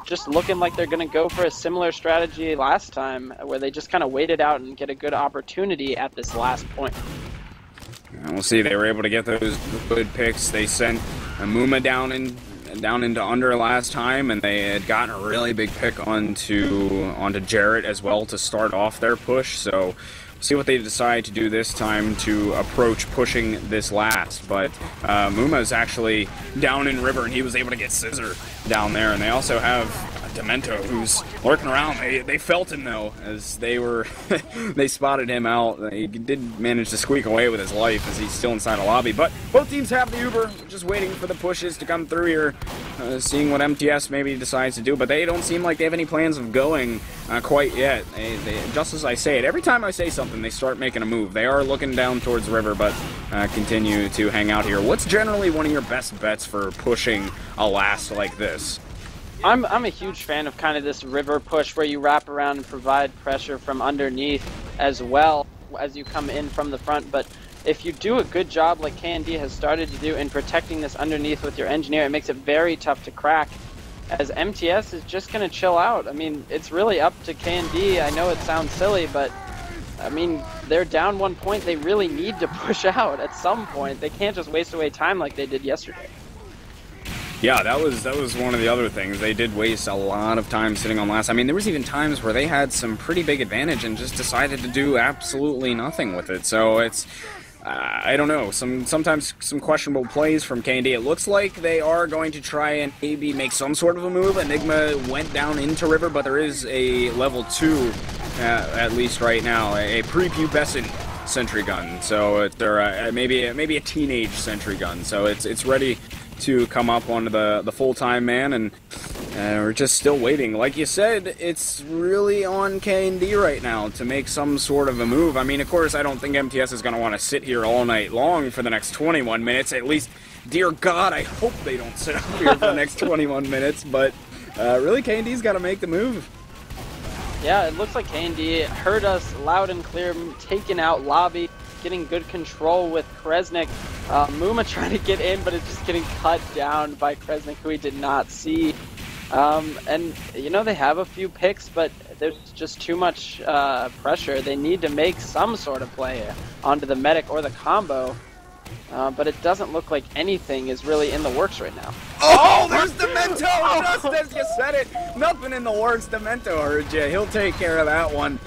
Just looking like they're going to go for a similar strategy last time, where they just kind of waited out and get a good opportunity at this last point. And we'll see. They were able to get those good picks. They sent Muma down into under last time, and they had gotten a really big pick onto Jarrett as well to start off their push. So see what they decide to do this time to approach pushing this last. But Muma's actually down in River, and he was able to get Scissor down there. And they also have Demento, who's lurking around. They felt him, though, as they were they spotted him out. He did manage to squeak away with his life as he's still inside a lobby. But both teams have the Uber, just waiting for the pushes to come through here, seeing what MTS maybe decides to do. But they don't seem like they have any plans of going quite yet. Just as I say it, every time I say something, they start making a move. They are looking down towards River, but continue to hang out here. What's generally one of your best bets for pushing a last like this? I'm a huge fan of kind of this River push where you wrap around and provide pressure from underneath as well as you come in from the front. But if you do a good job like KND has started to do in protecting this underneath with your engineer, it makes it very tough to crack, as MTS is just going to chill out. I mean, it's really up to KND. I know it sounds silly, but I mean, they're down 1 point. They really need to push out at some point. They can't just waste away time like they did yesterday. Yeah, that was one of the other things. They did waste a lot of time sitting on last. I mean, there was even times where they had some pretty big advantage and just decided to do absolutely nothing with it. So it's, I don't know, sometimes some questionable plays from KND. It looks like they are going to try and maybe make some sort of a move. Enigma went down into River, but there is a level 2, at least right now, a prepubescent sentry gun. So they're maybe a teenage sentry gun. So it's ready to come up onto the full-time man, and we're just still waiting. Like you said, it's really on KND right now to make some sort of a move. I mean, of course, I don't think MTS is going to want to sit here all night long for the next 21 minutes. At least, dear God, I hope they don't sit up here for the next 21 minutes. But really, KND's got to make the move. Yeah, it looks like KND heard us loud and clear, taking out Lobby, getting good control with Kresnik. Muma trying to get in, but it's just getting cut down by Kresnik, who he did not see. And, you know, they have a few picks, but there's just too much pressure. They need to make some sort of play onto the medic or the combo. But it doesn't look like anything is really in the works right now. Oh, there's Demento! Just as you said it, nothing in the works. Demento heard you. He'll take care of that one.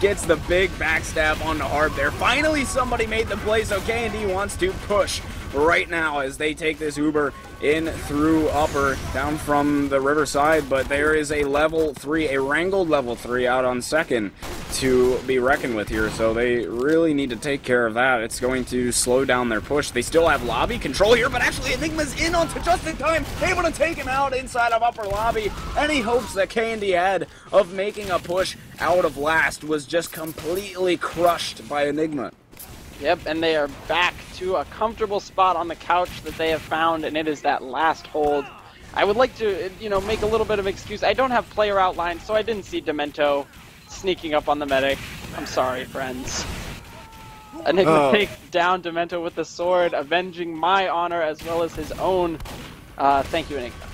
Gets the big backstab onto Harb there. Finally, somebody made the play, so KND wants to push right now as they take this Uber in through upper, down from the riverside, but there is a level 3, a wrangled level 3 out on second to be reckoned with here, so they really need to take care of that. It's going to slow down their push. They still have lobby control here, but actually Enigma's in onto just in time, able to take him out inside of upper lobby. Any hopes that KND had of making a push out of last was just completely crushed by Enigma. Yep, and they are back to a comfortable spot on the couch that they have found, and it is that last hold. I would like to, you know, make a little bit of excuse. I don't have player outline, so I didn't see Demento sneaking up on the medic. I'm sorry, friends. Enigma takes down Demento with the sword, avenging my honor as well as his own. Thank you, Enigma.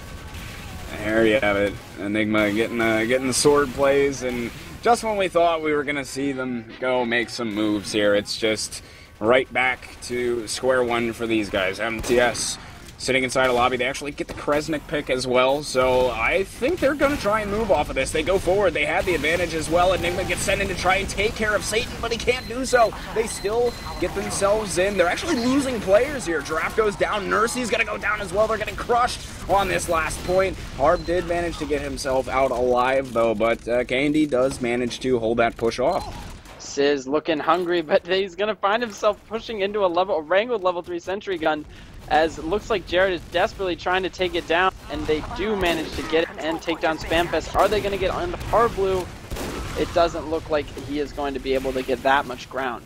There you have it. Enigma getting the sword plays, and just when we thought we were going to see them go make some moves here, it's just right back to square one for these guys. MTS sitting inside a lobby. They actually get the Kresnik pick as well, so I think they're going to try and move off of this. They go forward. They have the advantage as well. Enigma gets sent in to try and take care of Satan, but he can't do so. They still get themselves in. They're actually losing players here. Giraffe goes down. Nursey's going to go down as well. They're getting crushed on this last point. Harb did manage to get himself out alive, though, but KND does manage to hold that push off. Sizz looking hungry, but he's going to find himself pushing into a wrangled level 3 sentry gun, as it looks like Jared is desperately trying to take it down, and they do manage to get it and take down Spamfest. Are they going to get on the Harb Blue? It doesn't look like he is going to be able to get that much ground.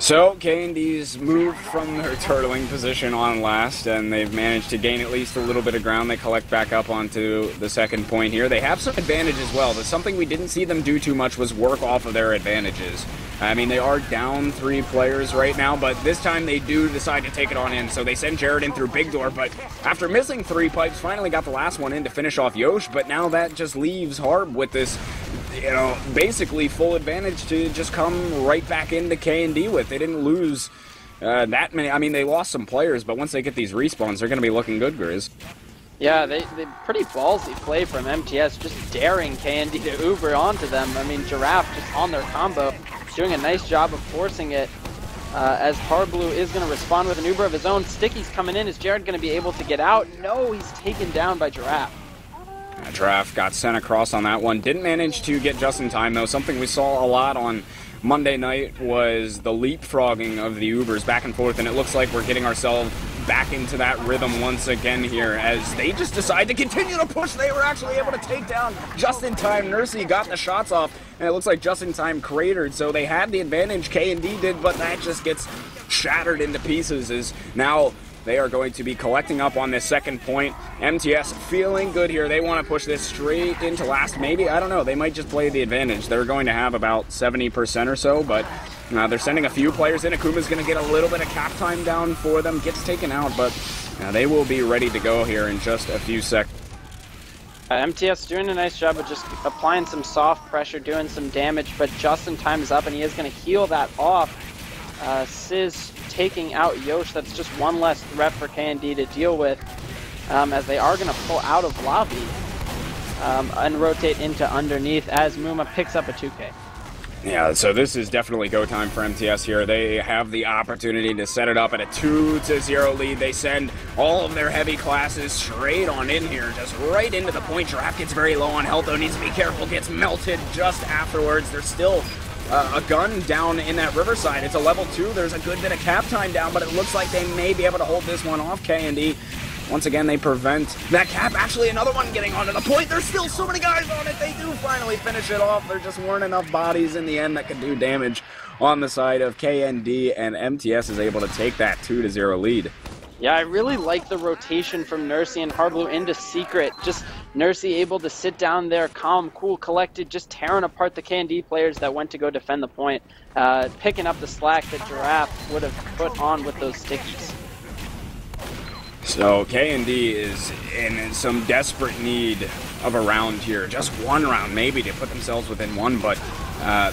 So, KND's moved from their turtling position on last, and they've managed to gain at least a little bit of ground. They collect back up onto the second point here. They have some advantage as well, but something we didn't see them do too much was work off of their advantages. I mean, they are down 3 players right now, but this time they do decide to take it on in. So they send Jared in through Big Door, but after missing 3 pipes, finally got the last one in to finish off Yosh, but now that just leaves Harb with this, you know, basically full advantage to just come right back into KND with. They didn't lose that many. I mean, they lost some players, but once they get these respawns, they're going to be looking good, Grizz. Yeah, they pretty ballsy play from MTS, just daring KND to Uber onto them. I mean, Giraffe just on their combo, doing a nice job of forcing it, as Harb Blue is going to respond with an Uber of his own. Sticky's coming in. Is Jared going to be able to get out? No, he's taken down by Giraffe. Giraffe got sent across on that one. Didn't manage to get just in time, though. Something we saw a lot on Monday night was the leapfrogging of the Ubers back and forth, and it looks like we're getting ourselves back into that rhythm once again here as they just decide to continue to push. They were actually able to take down just in time. Nursey got the shots off, and it looks like just in time cratered, so they had the advantage. KND did, but that just gets shattered into pieces as now they are going to be collecting up on this second point. MTS feeling good here. They want to push this straight into last. Maybe, I don't know, they might just play the advantage. They're going to have about 70% or so, but they're sending a few players in. Akuma's going to get a little bit of cap time down for them. Gets taken out, but they will be ready to go here in just a few seconds. MTS doing a nice job of just applying some soft pressure, doing some damage, but Justin time is up and he is going to heal that off. Sizz taking out Yosh. That's just one less threat for KND to deal with. as they are going to pull out of lobby and rotate into underneath as Muma picks up a 2K. Yeah, so this is definitely go time for MTS here. They have the opportunity to set it up at a 2-0 lead. They send all of their heavy classes straight on in here, just right into the point. Giraffe gets very low on health, though, needs to be careful, gets melted just afterwards. There's still a gun down in that Riverside. It's a level 2. There's a good bit of cap time down, but it looks like they may be able to hold this one off. KND, once again, they prevent that cap. Actually, another one getting onto the point. There's still so many guys on it. They do finally finish it off. There just weren't enough bodies in the end that could do damage on the side of KND, and MTS is able to take that 2-0 lead. Yeah, I really like the rotation from Nursey and Hardblue into Secret. Just Nursey able to sit down there, calm, cool, collected, just tearing apart the KND players that went to go defend the point, picking up the slack that Giraffe would have put on with those stickies. So KND is in some desperate need of a round here. Just one round maybe to put themselves within one, but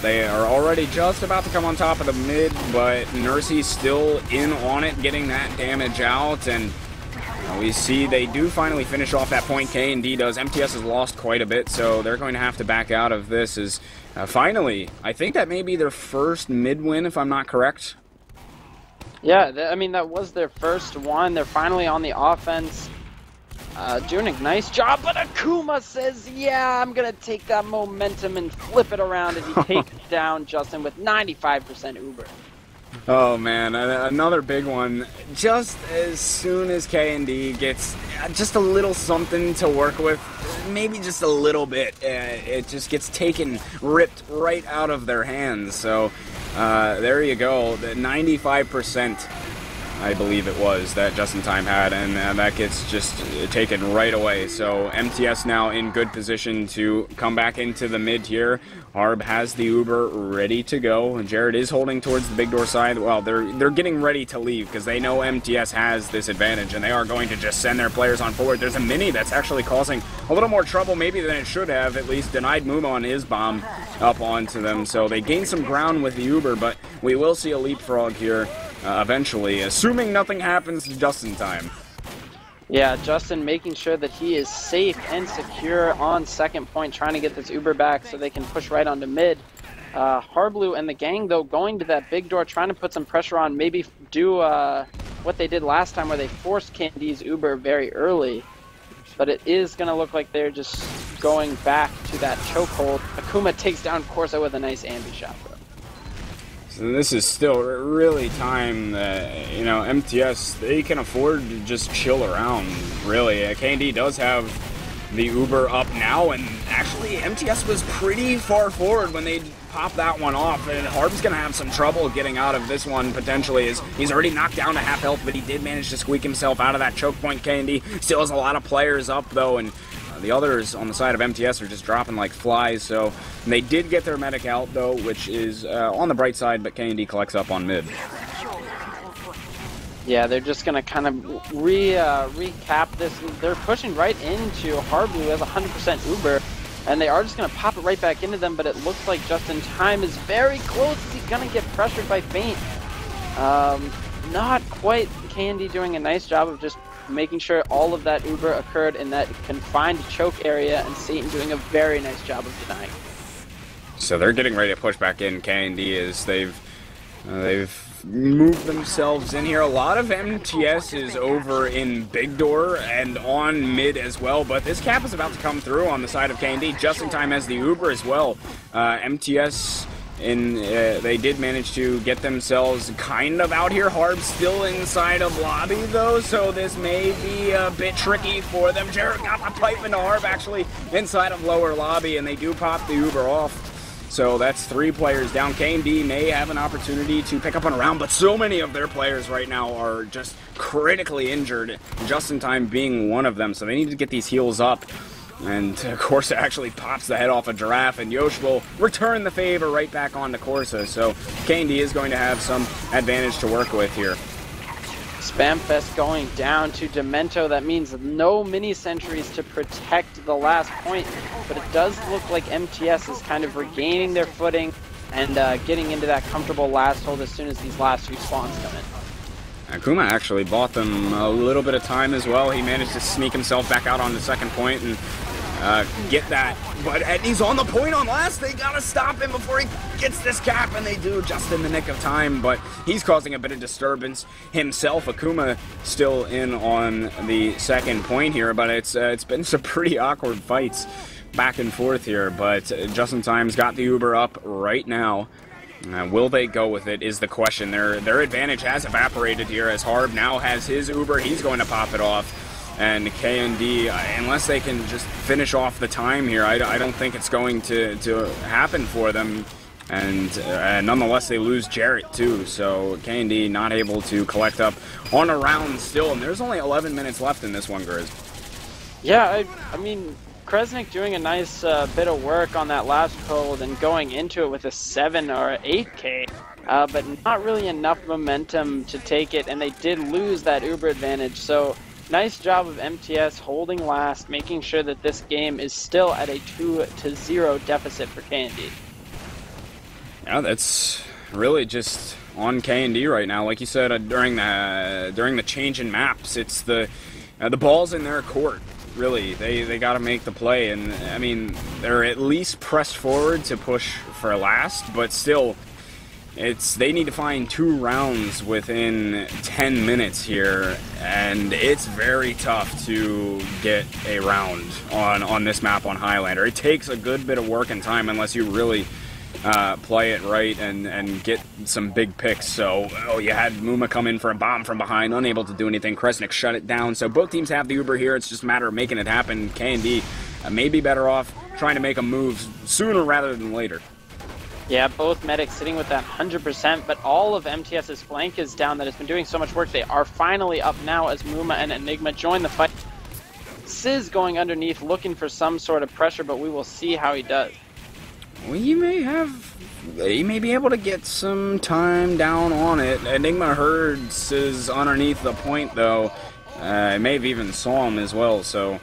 they are already just about to come on top of the mid, but Nursey's still in on it, getting that damage out, and we see they do finally finish off that point. KND does. MTS has lost quite a bit, so they're going to have to back out of this as finally, I think that may be their first mid win, if I'm not correct. Yeah, I mean, that was their first one. They're finally on the offense, doing a nice job, but Akuma says, yeah, I'm going to take that momentum and flip it around as he takes down Justin with 95% Uber. Oh, man, another big one. Just as soon as KND gets just a little something to work with, maybe just a little bit, it just gets ripped right out of their hands. So there you go, the 95%, I believe it was, that Just in Time had, and that gets just taken right away. So MTS now in good position to come back into the mid here. Harb has the Uber ready to go. Jared is holding towards the big door side. Well, they're getting ready to leave because they know MTS has this advantage, and they are going to just send their players on forward. There's a mini that's actually causing a little more trouble maybe than it should have. At least denied Muma on his bomb up onto them. So they gain some ground with the Uber, but we will see a leapfrog here eventually, assuming nothing happens just in time. Yeah, Justin making sure that he is safe and secure on second point, trying to get this Uber back so they can push right onto mid. Hardblue and the gang, though, going to that big door, trying to put some pressure on, maybe do what they did last time where they forced KND's Uber very early. But it is going to look like they're just going back to that chokehold. Akuma takes down Corsa with a nice ambi shot, though. So this is still really time that, MTS, they can afford to just chill around, really. KND does have the Uber up now, and actually MTS was pretty far forward when they popped that one off, and Harb's going to have some trouble getting out of this one, potentially, as he's already knocked down to half health, but he did manage to squeak himself out of that choke point. KND still has a lot of players up, though, and the others on the side of MTS are just dropping like flies, so they did get their medic out, though, which is on the bright side, but KND collects up on mid. Yeah, they're just going to kind of recap this. They're pushing right into Hardblue as 100% Uber, and they are just going to pop it right back into them, but it looks like Just in Time is very close. He's going to get pressured by Feint. Not quite. KND doing a nice job of just making sure all of that Uber occurred in that confined choke area, and Satan doing a very nice job of denying. So they're getting ready to push back in. KND is they've moved themselves in here. A lot of MTS is over in big door and on mid as well, but this cap is about to come through on the side of KND. Just in Time has the Uber as well. MTS they did manage to get themselves kind of out here. Harb's still inside of lobby, though, so this may be a bit tricky for them. Jared got the pipe into Harb, actually, inside of lower lobby, and they do pop the Uber off. So that's 3 players down. KND may have an opportunity to pick up on a round, but so many of their players right now are just critically injured, Just in Time being one of them, so they need to get these heals up. And Corsa actually pops the head off a Giraffe, and Yosh will return the favor right back onto Corsa. So KND is going to have some advantage to work with here. Spamfest going down to Demento. That means no mini sentries to protect the last point, but it does look like MTS is kind of regaining their footing and getting into that comfortable last hold as soon as these last few spawns come in. Akuma actually bought them a little bit of time as well. He managed to sneak himself back out on the second point and get that. But he's on the point on last. They gotta stop him before he gets this cap, and they do just in the nick of time. But he's causing a bit of disturbance himself. Akuma still in on the second point here, but it's been some pretty awkward fights back and forth here. But Just in Time's got the Uber up right now. Will they go with it is the question. Their advantage has evaporated here as Harb now has his Uber. He's going to pop it off. And KND, unless they can just finish off the time here, I don't think it's going to happen for them. And nonetheless, they lose Jarrett too. So KND not able to collect up on a round still. And there's only 11 minutes left in this one, Grizz. Yeah, I mean, Kresnik doing a nice bit of work on that last cold and going into it with a 7 or 8K. But not really enough momentum to take it. And they did lose that Uber advantage. So nice job of mTs holding last, making sure that this game is still at a 2-0 deficit for KND. Yeah, that's really just on KND right now. Like you said, during the change in maps, it's the ball's in their court. Really, they got to make the play, and I mean they're at least pressed forward to push for last, but still. They need to find 2 rounds within 10 minutes here, and it's very tough to get a round on this map on Highlander. It takes a good bit of work and time unless you really play it right and get some big picks. So, you had Muma come in for a bomb from behind, unable to do anything. Kresnik shut it down. So both teams have the Uber here. It's just a matter of making it happen. KND may be better off trying to make a move sooner rather than later. Yeah, both medics sitting with that 100%, but all of mTs's flank is down that has been doing so much work. They are finally up now as Muma and Enigma join the fight. Sizz going underneath looking for some sort of pressure, but we will see how he does. Well, he may be able to get some time down on it. Enigma heard Sizz underneath the point, though. May have even saw him as well, so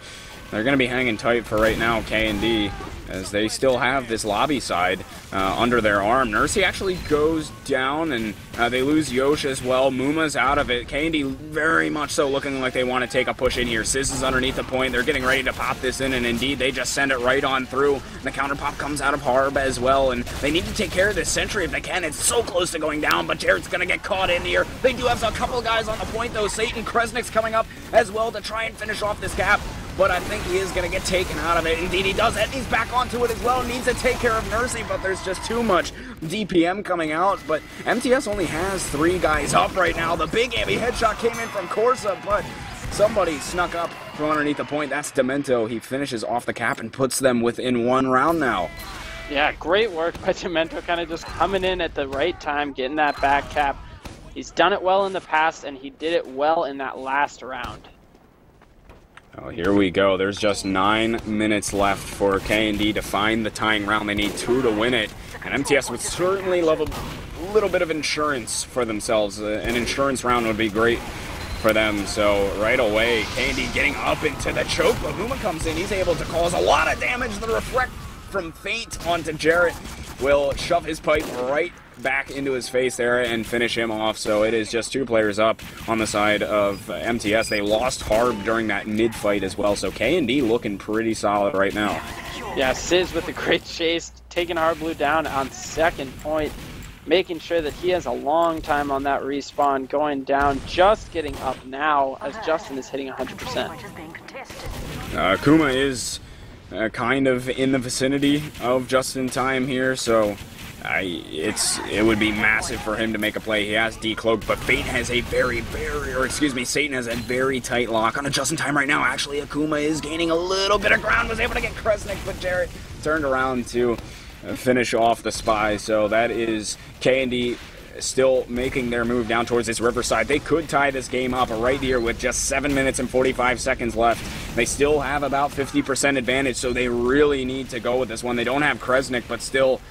they're going to be hanging tight for right now, KND, as they still have this lobby side under their arm. Nursey actually goes down, and they lose Yosh as well. Muma's out of it. KND very much so looking like they want to take a push in here. Sizz is underneath the point. They're getting ready to pop this in, and indeed, they just send it right on through. The counter pop comes out of Harb as well, and they need to take care of this sentry if they can. It's so close to going down, but Jarrett's going to get caught in here. They do have a couple guys on the point, though. Satan Kresnik's coming up as well to try and finish off this gap, but I think he is going to get taken out of it. Indeed, he does it. He's back onto it as well. Needs to take care of Nursey, but there's just too much DPM coming out. But mTs only has 3 guys up right now. The big heavy headshot came in from Corsa, but somebody snuck up from underneath the point. That's Demento. He finishes off the cap and puts them within 1 round now. Yeah, great work by Demento, kind of just coming in at the right time, getting that back cap. He's done it well in the past, and he did it well in that last round. Oh, here we go. There's just 9 minutes left for KND to find the tying round. They need 2 to win it. And mTs would certainly love a little bit of insurance for themselves. An insurance round would be great for them. So right away, KND getting up into the choke. But Muma comes in. He's able to cause a lot of damage. The reflect from Fate onto Jarrett will shove his pipe right back into his face there and finish him off. So it is just 2 players up on the side of mTs. They lost Harb during that mid-fight as well. So KND looking pretty solid right now. Yeah, Sizz with a great chase, taking Harb Blue down on second point, making sure that he has a long time on that respawn, going down, just getting up now as Justin is hitting 100%. Akuma is kind of in the vicinity of Just in Time here, so it would be massive for him to make a play. He has decloaked, but Fate has a Satan has a very tight lock on a Just in Time right now. Actually, Akuma is gaining a little bit of ground, was able to get Kresnik, but Jarrett turned around to finish off the spy. So that is KND still making their move down towards this riverside. They could tie this game up right here with just 7 minutes and 45 seconds left. They still have about 50% advantage, so they really need to go with this one. They don't have Kresnik, but still,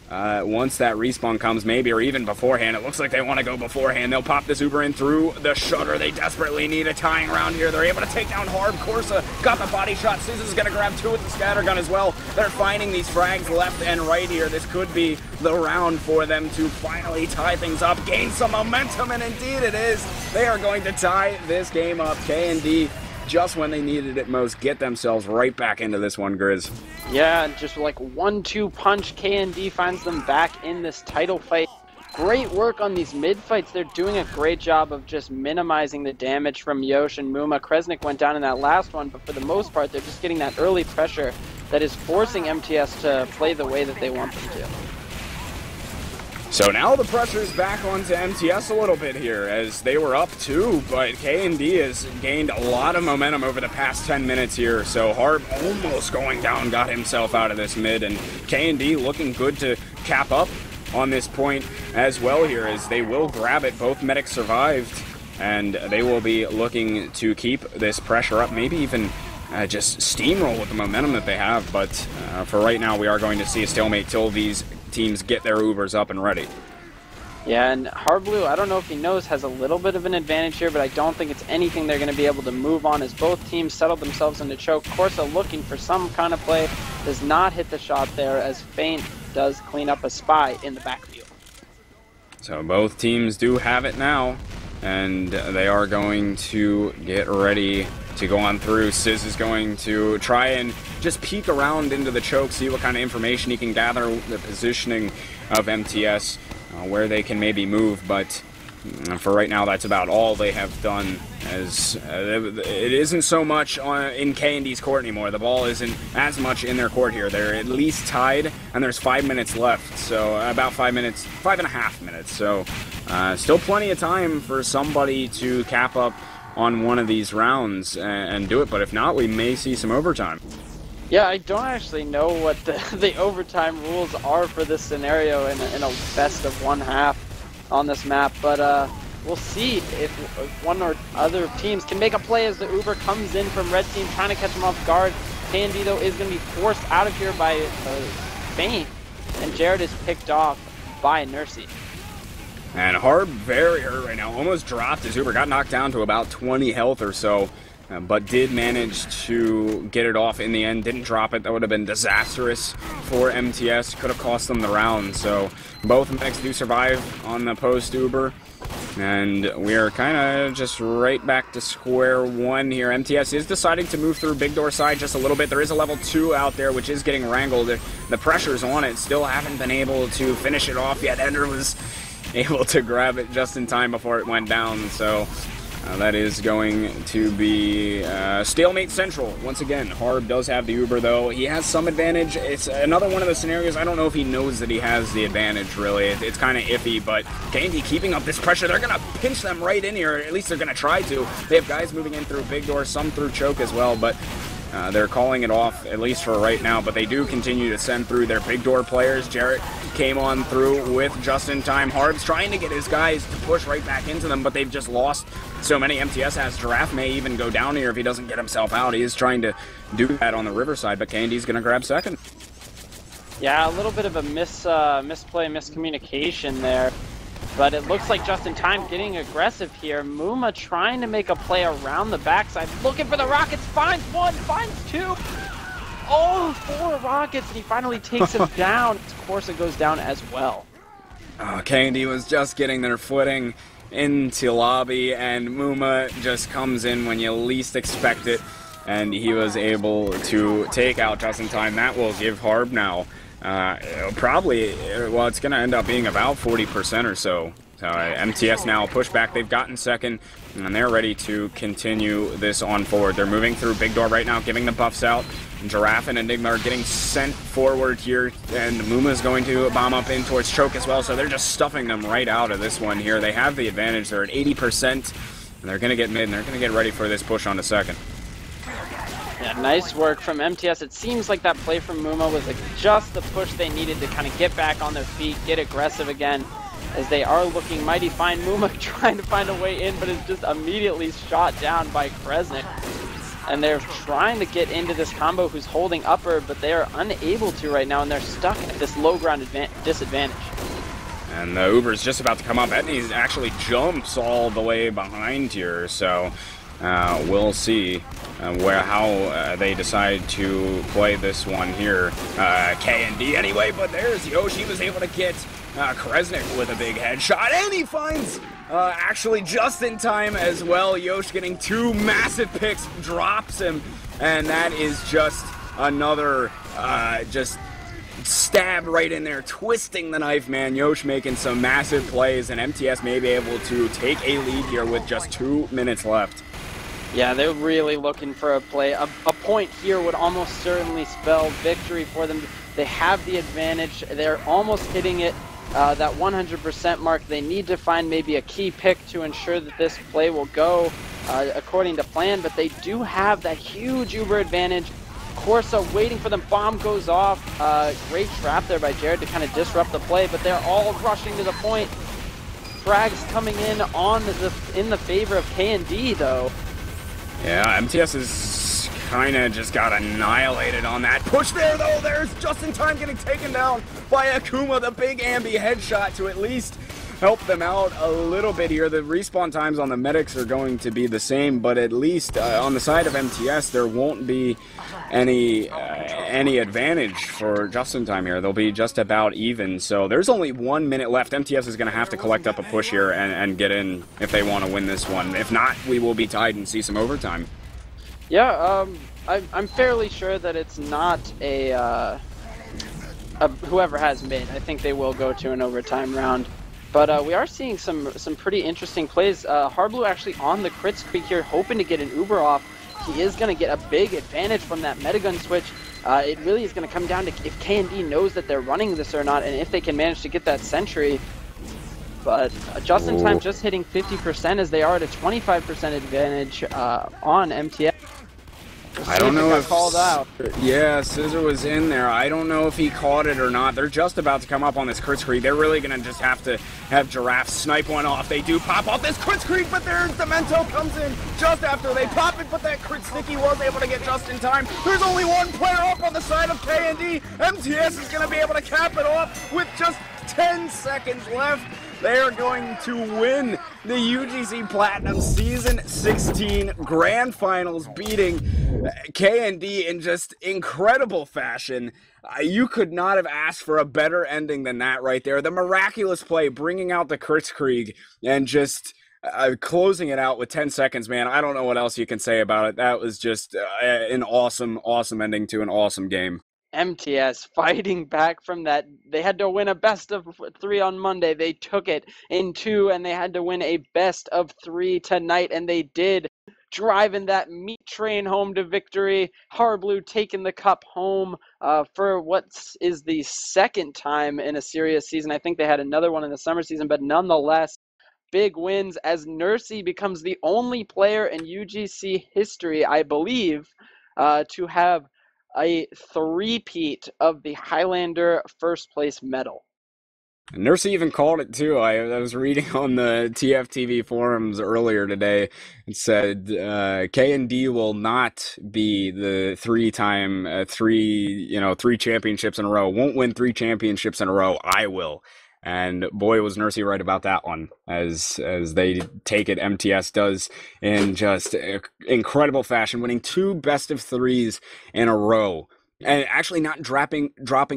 once that respawn comes, maybe, or even beforehand. It looks like they want to go beforehand. They'll pop this Uber in through the shutter. They desperately need a tying round here. They're able to take down Harb. Corsa got the body shot. Sizz is going to grab 2 with the scattergun as well. They're finding these frags left and right here. This could be the round for them to finally tie things up, gain some momentum, and indeed it is. They are going to tie this game up. KND, just when they needed it most, get themselves right back into this one, Grizz. Yeah, just like 1-2 punch, KND finds them back in this title fight. Great work on these mid fights. They're doing a great job of just minimizing the damage from Yosh and Muma. Kresnik went down in that last one, but for the most part, they're just getting that early pressure that is forcing MTS to play the way that they want them to. So now the pressure's back onto MTS a little bit here, as they were up 2, but KND has gained a lot of momentum over the past 10 minutes here. So Harb almost going down, got himself out of this mid, and KND looking good to cap up on this point as well here, as they will grab it. Both medics survived, and they will be looking to keep this pressure up, maybe even just steamroll with the momentum that they have. But for right now, we are going to see a stalemate till these teams get their Ubers up and ready. Yeah, and Harblu, I don't know if he knows, has a little bit of an advantage here, but I don't think it's anything they're going to be able to move on as both teams settle themselves into choke. Corsa looking for some kind of play, does not hit the shot there, as Feint does clean up a spy in the backfield. So both teams do have it now, and they are going to get ready to go on through. Sizz is going to try and just peek around into the choke, see what kind of information he can gather, the positioning of MTS, where they can maybe move, but for right now that's about all they have done, as it isn't so much in KND's court anymore. The ball isn't as much in their court here. They're at least tied, and there's 5 minutes left, so about 5 minutes, 5.5 minutes, so still plenty of time for somebody to cap up on one of these rounds and do it, but if not, we may see some overtime. Yeah, I don't actually know what the overtime rules are for this scenario in a best of 1/2 on this map, but we'll see if one or other teams can make a play as the Uber comes in from red team, trying to catch them off guard. KND, though, is going to be forced out of here by Feint, and Jared is picked off by Nursey. And Harb very hurt right now, almost dropped his Uber, got knocked down to about 20 health or so, but did manage to get it off in the end, didn't drop it. That would have been disastrous for MTS, could have cost them the round. So both mechs do survive on the post Uber, and we are kind of just right back to square one here. MTS is deciding to move through big door side just a little bit. There is a level 2 out there, which is getting wrangled. The pressure's on it, still haven't been able to finish it off yet. Ender was able to grab it just in time before it went down, so that is going to be stalemate central. Once again, Harb does have the Uber, though. He has some advantage. It's another one of the scenarios. I don't know if he knows that he has the advantage, really. It's kind of iffy, but KND keeping up this pressure. They're going to pinch them right in here. At least they're going to try to. They have guys moving in through big door, some through choke as well, but they're calling it off, at least for right now, but they do continue to send through their big door players. Jarrett came on through with just-in-time. Harb's trying to get his guys to push right back into them, but they've just lost so many. MTS has Giraffe may even go down here if he doesn't get himself out. He is trying to do that on the riverside, but KND's going to grab second. Yeah, a little bit of a misplay, miscommunication there. But it looks like just in time getting aggressive here. Muma trying to make a play around the backside, looking for the rockets, finds one, finds two. Oh, 4 rockets, and he finally takes him down. Corsa goes down as well. KND was just getting their footing into lobby, and Muma just comes in when you least expect it, and he was able to take out just in time. That will give Harb now probably, well, it's going to end up being about 40% or so. MTS now push back. They've gotten second, and they're ready to continue this on forward. They're moving through big door right now, giving the buffs out. Giraffe and Enigma are getting sent forward here, and Muma is going to bomb up in towards choke as well, so they're just stuffing them right out of this one here. They have the advantage. They're at 80%, and they're going to get mid, and they're going to get ready for this push on to second. Yeah, nice work from MTS. It seems like that play from Muma was just the push they needed to kind of get back on their feet, get aggressive again, as they are looking mighty fine. Muma trying to find a way in, but is just immediately shot down by Kresnik. and they're trying to get into this combo who's holding upper, but they are unable to right now, and they're stuck at this low ground disadvantage. And the Uber's just about to come up. Etnies actually jumps all the way behind here, so we'll see how they decide to play this one here. KND anyway, but there's Yosh. He was able to get Kresnik with a big headshot, and he finds actually just in time as well. Yosh getting 2 massive picks, drops him, and that is just another just stabbed right in there, twisting the knife, man. Yosh making some massive plays, and MTS may be able to take a lead here with just 2 minutes left. Yeah, they're really looking for a play. A point here would almost certainly spell victory for them. They have the advantage. They're almost hitting it, that 100% mark. They need to find maybe a key pick to ensure that this play will go according to plan, but they do have that huge Uber advantage. Corsa waiting for them. Bomb goes off. Great trap there by Jared to kind of disrupt the play, but they're all rushing to the point. Frags coming in in the favor of KND though. Yeah, MTS is kind of just got annihilated on that push there, though. There's just in time getting taken down by Akuma, the big ambi headshot to at least help them out a little bit here. The respawn times on the medics are going to be the same, but at least on the side of MTS, there won't be any advantage for just in time here. They'll be just about even. So there's only 1 minute left. MTS is going to have to collect up a push here and get in if they want to win this one. If not, we will be tied and see some overtime. Yeah, I'm fairly sure that it's not a whoever has mid. I think they will go to an overtime round. But we are seeing some pretty interesting plays. Harblue actually on the crit streak here, hoping to get an Uber off. He is going to get a big advantage from that metagun switch. It really is going to come down to if KND knows that they're running this or not, and if they can manage to get that sentry. But just in time, just hitting 50% as they are at a 25% advantage on MTS. I don't know if called out. Yeah, Scissor was in there. I don't know if he caught it or not. They're just about to come up on this crit streak. They're really going to just have to have Giraffe snipe one off. They do pop off this crit streak, but there's Demento comes in just after they pop it, but that crit sticky was able to get just in time. There's only one player up on the side of KND. MTS is going to be able to cap it off with just 10 seconds left. They are going to win the UGC Platinum Season 16 Grand Finals, beating KND in just incredible fashion. You could not have asked for a better ending than that right there. The miraculous play, bringing out the Kritzkrieg and just closing it out with 10 seconds, man. I don't know what else you can say about it. That was just an awesome, awesome ending to an awesome game. MTS fighting back from that. They had to win a best of 3 on Monday. They took it in 2, and they had to win a best of 3 tonight, and they did, driving that meat train home to victory. Harblue taking the cup home for what is the second time in a serious season. I think they had another one in the summer season, but nonetheless, big wins as Nursey becomes the only player in UGC history, I believe, to have a three-peat of the Highlander first place medal. Nursey even called it too. I was reading on the TFTV forums earlier today. It said KND will not be the three championships in a row. Won't win 3 championships in a row. I will. And boy, was Nursey right about that one, as they take it. MTS does in just incredible fashion, winning 2 best of 3s in a row, and actually not dropping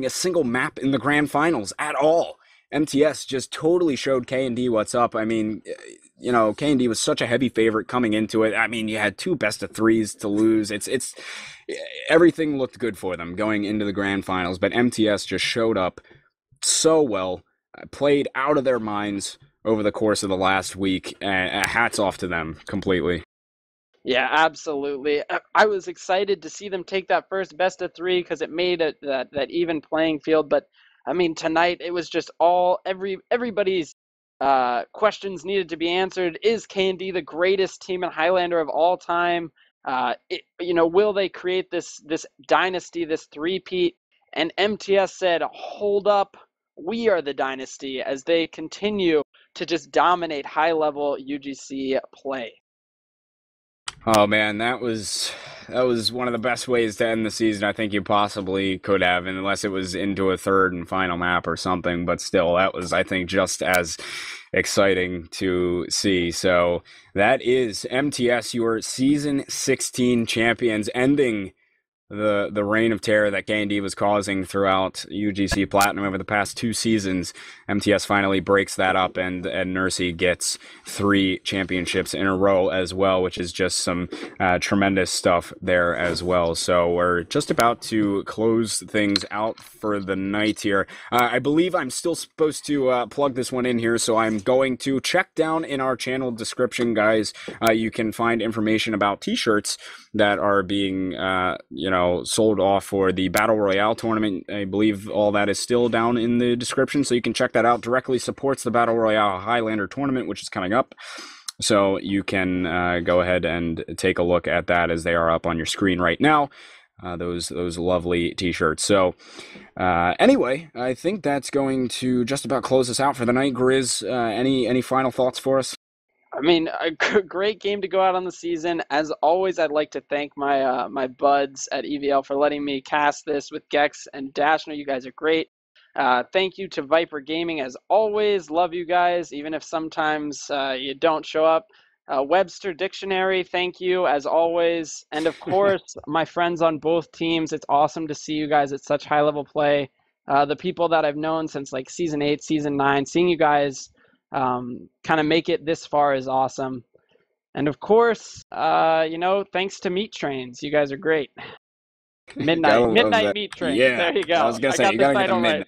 a single map in the grand finals at all. MTS just totally showed KND what's up. I mean, you know, KND was such a heavy favorite coming into it. I mean, you had 2 best of 3s to lose. It's everything looked good for them going into the grand finals, but MTS just showed up so well. Played out of their minds over the course of the last week. Hats off to them completely. Yeah, absolutely. I was excited to see them take that first best of 3 because it made it that even playing field. But I mean, tonight it was just everybody's questions needed to be answered. Is KND the greatest team in Highlander of all time? Will they create this dynasty, this three-peat? And MTS said, hold up. We are the dynasty, as they continue to just dominate high-level UGC play. Oh man, that was that was one of the best ways to end the season I think you possibly could have, unless it was into a third and final map or something. But still, that was, I think, just as exciting to see. So that is mTs, your season 16 champions, ending the reign of terror that KND was causing throughout UGC Platinum over the past 2 seasons. mTs finally breaks that up, and Nursey gets 3 championships in a row as well, which is just some tremendous stuff there as well. So we're just about to close things out for the night here. I believe I'm still supposed to plug this one in here, so I'm going to check down in our channel description, guys. You can find information about t-shirts that are being sold off for the Battle Royale tournament. I believe all that is still down in the description, so you can check that out. Directly supports the Battle Royale Highlander tournament, which is coming up. So you can go ahead and take a look at that as they are up on your screen right now. Those lovely t-shirts. So anyway, I think that's going to just about close us out for the night. Grizz, any final thoughts for us? I mean, a great game to go out on the season. As always, I'd like to thank my my buds at EVL for letting me cast this with Gecks and Dashner. You guys are great. Thank you to Viper Gaming, as always. Love you guys, even if sometimes you don't show up. Webster Dictionary, thank you, as always. And of course, my friends on both teams. It's awesome to see you guys at such high-level play. The people that I've known since like Season 8, Season 9, seeing you guys kind of make it this far is awesome. And of course, thanks to Meat Trains. You guys are great. Midnight Meat Train. Yeah, there you go. I was gonna say, you gotta get the midnight. Right.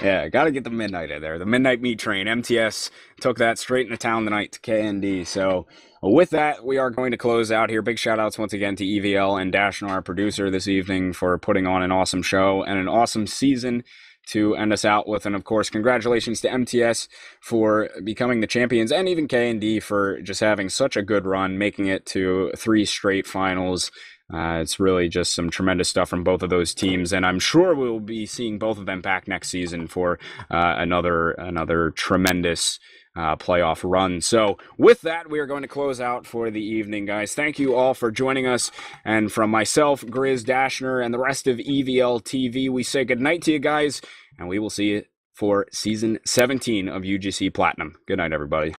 Yeah, gotta get the midnight in there. The Midnight Meat Train. mTs took that straight into town tonight to KND. So with that, we are going to close out here. Big shout outs once again to EVL and Dashner, our producer this evening, for putting on an awesome show and an awesome season to end us out with. And of course, congratulations to mTs for becoming the champions, and even KND for just having such a good run, making it to 3 straight finals. It's really just some tremendous stuff from both of those teams, and I'm sure we'll be seeing both of them back next season for another tremendous playoff run. So with that, we are going to close out for the evening, guys. Thank you all for joining us, and from myself, Grizz, Dashner, and the rest of EVLTV, we say good night to you guys, and we will see you for Season 17 of UGC Platinum. Good night, everybody.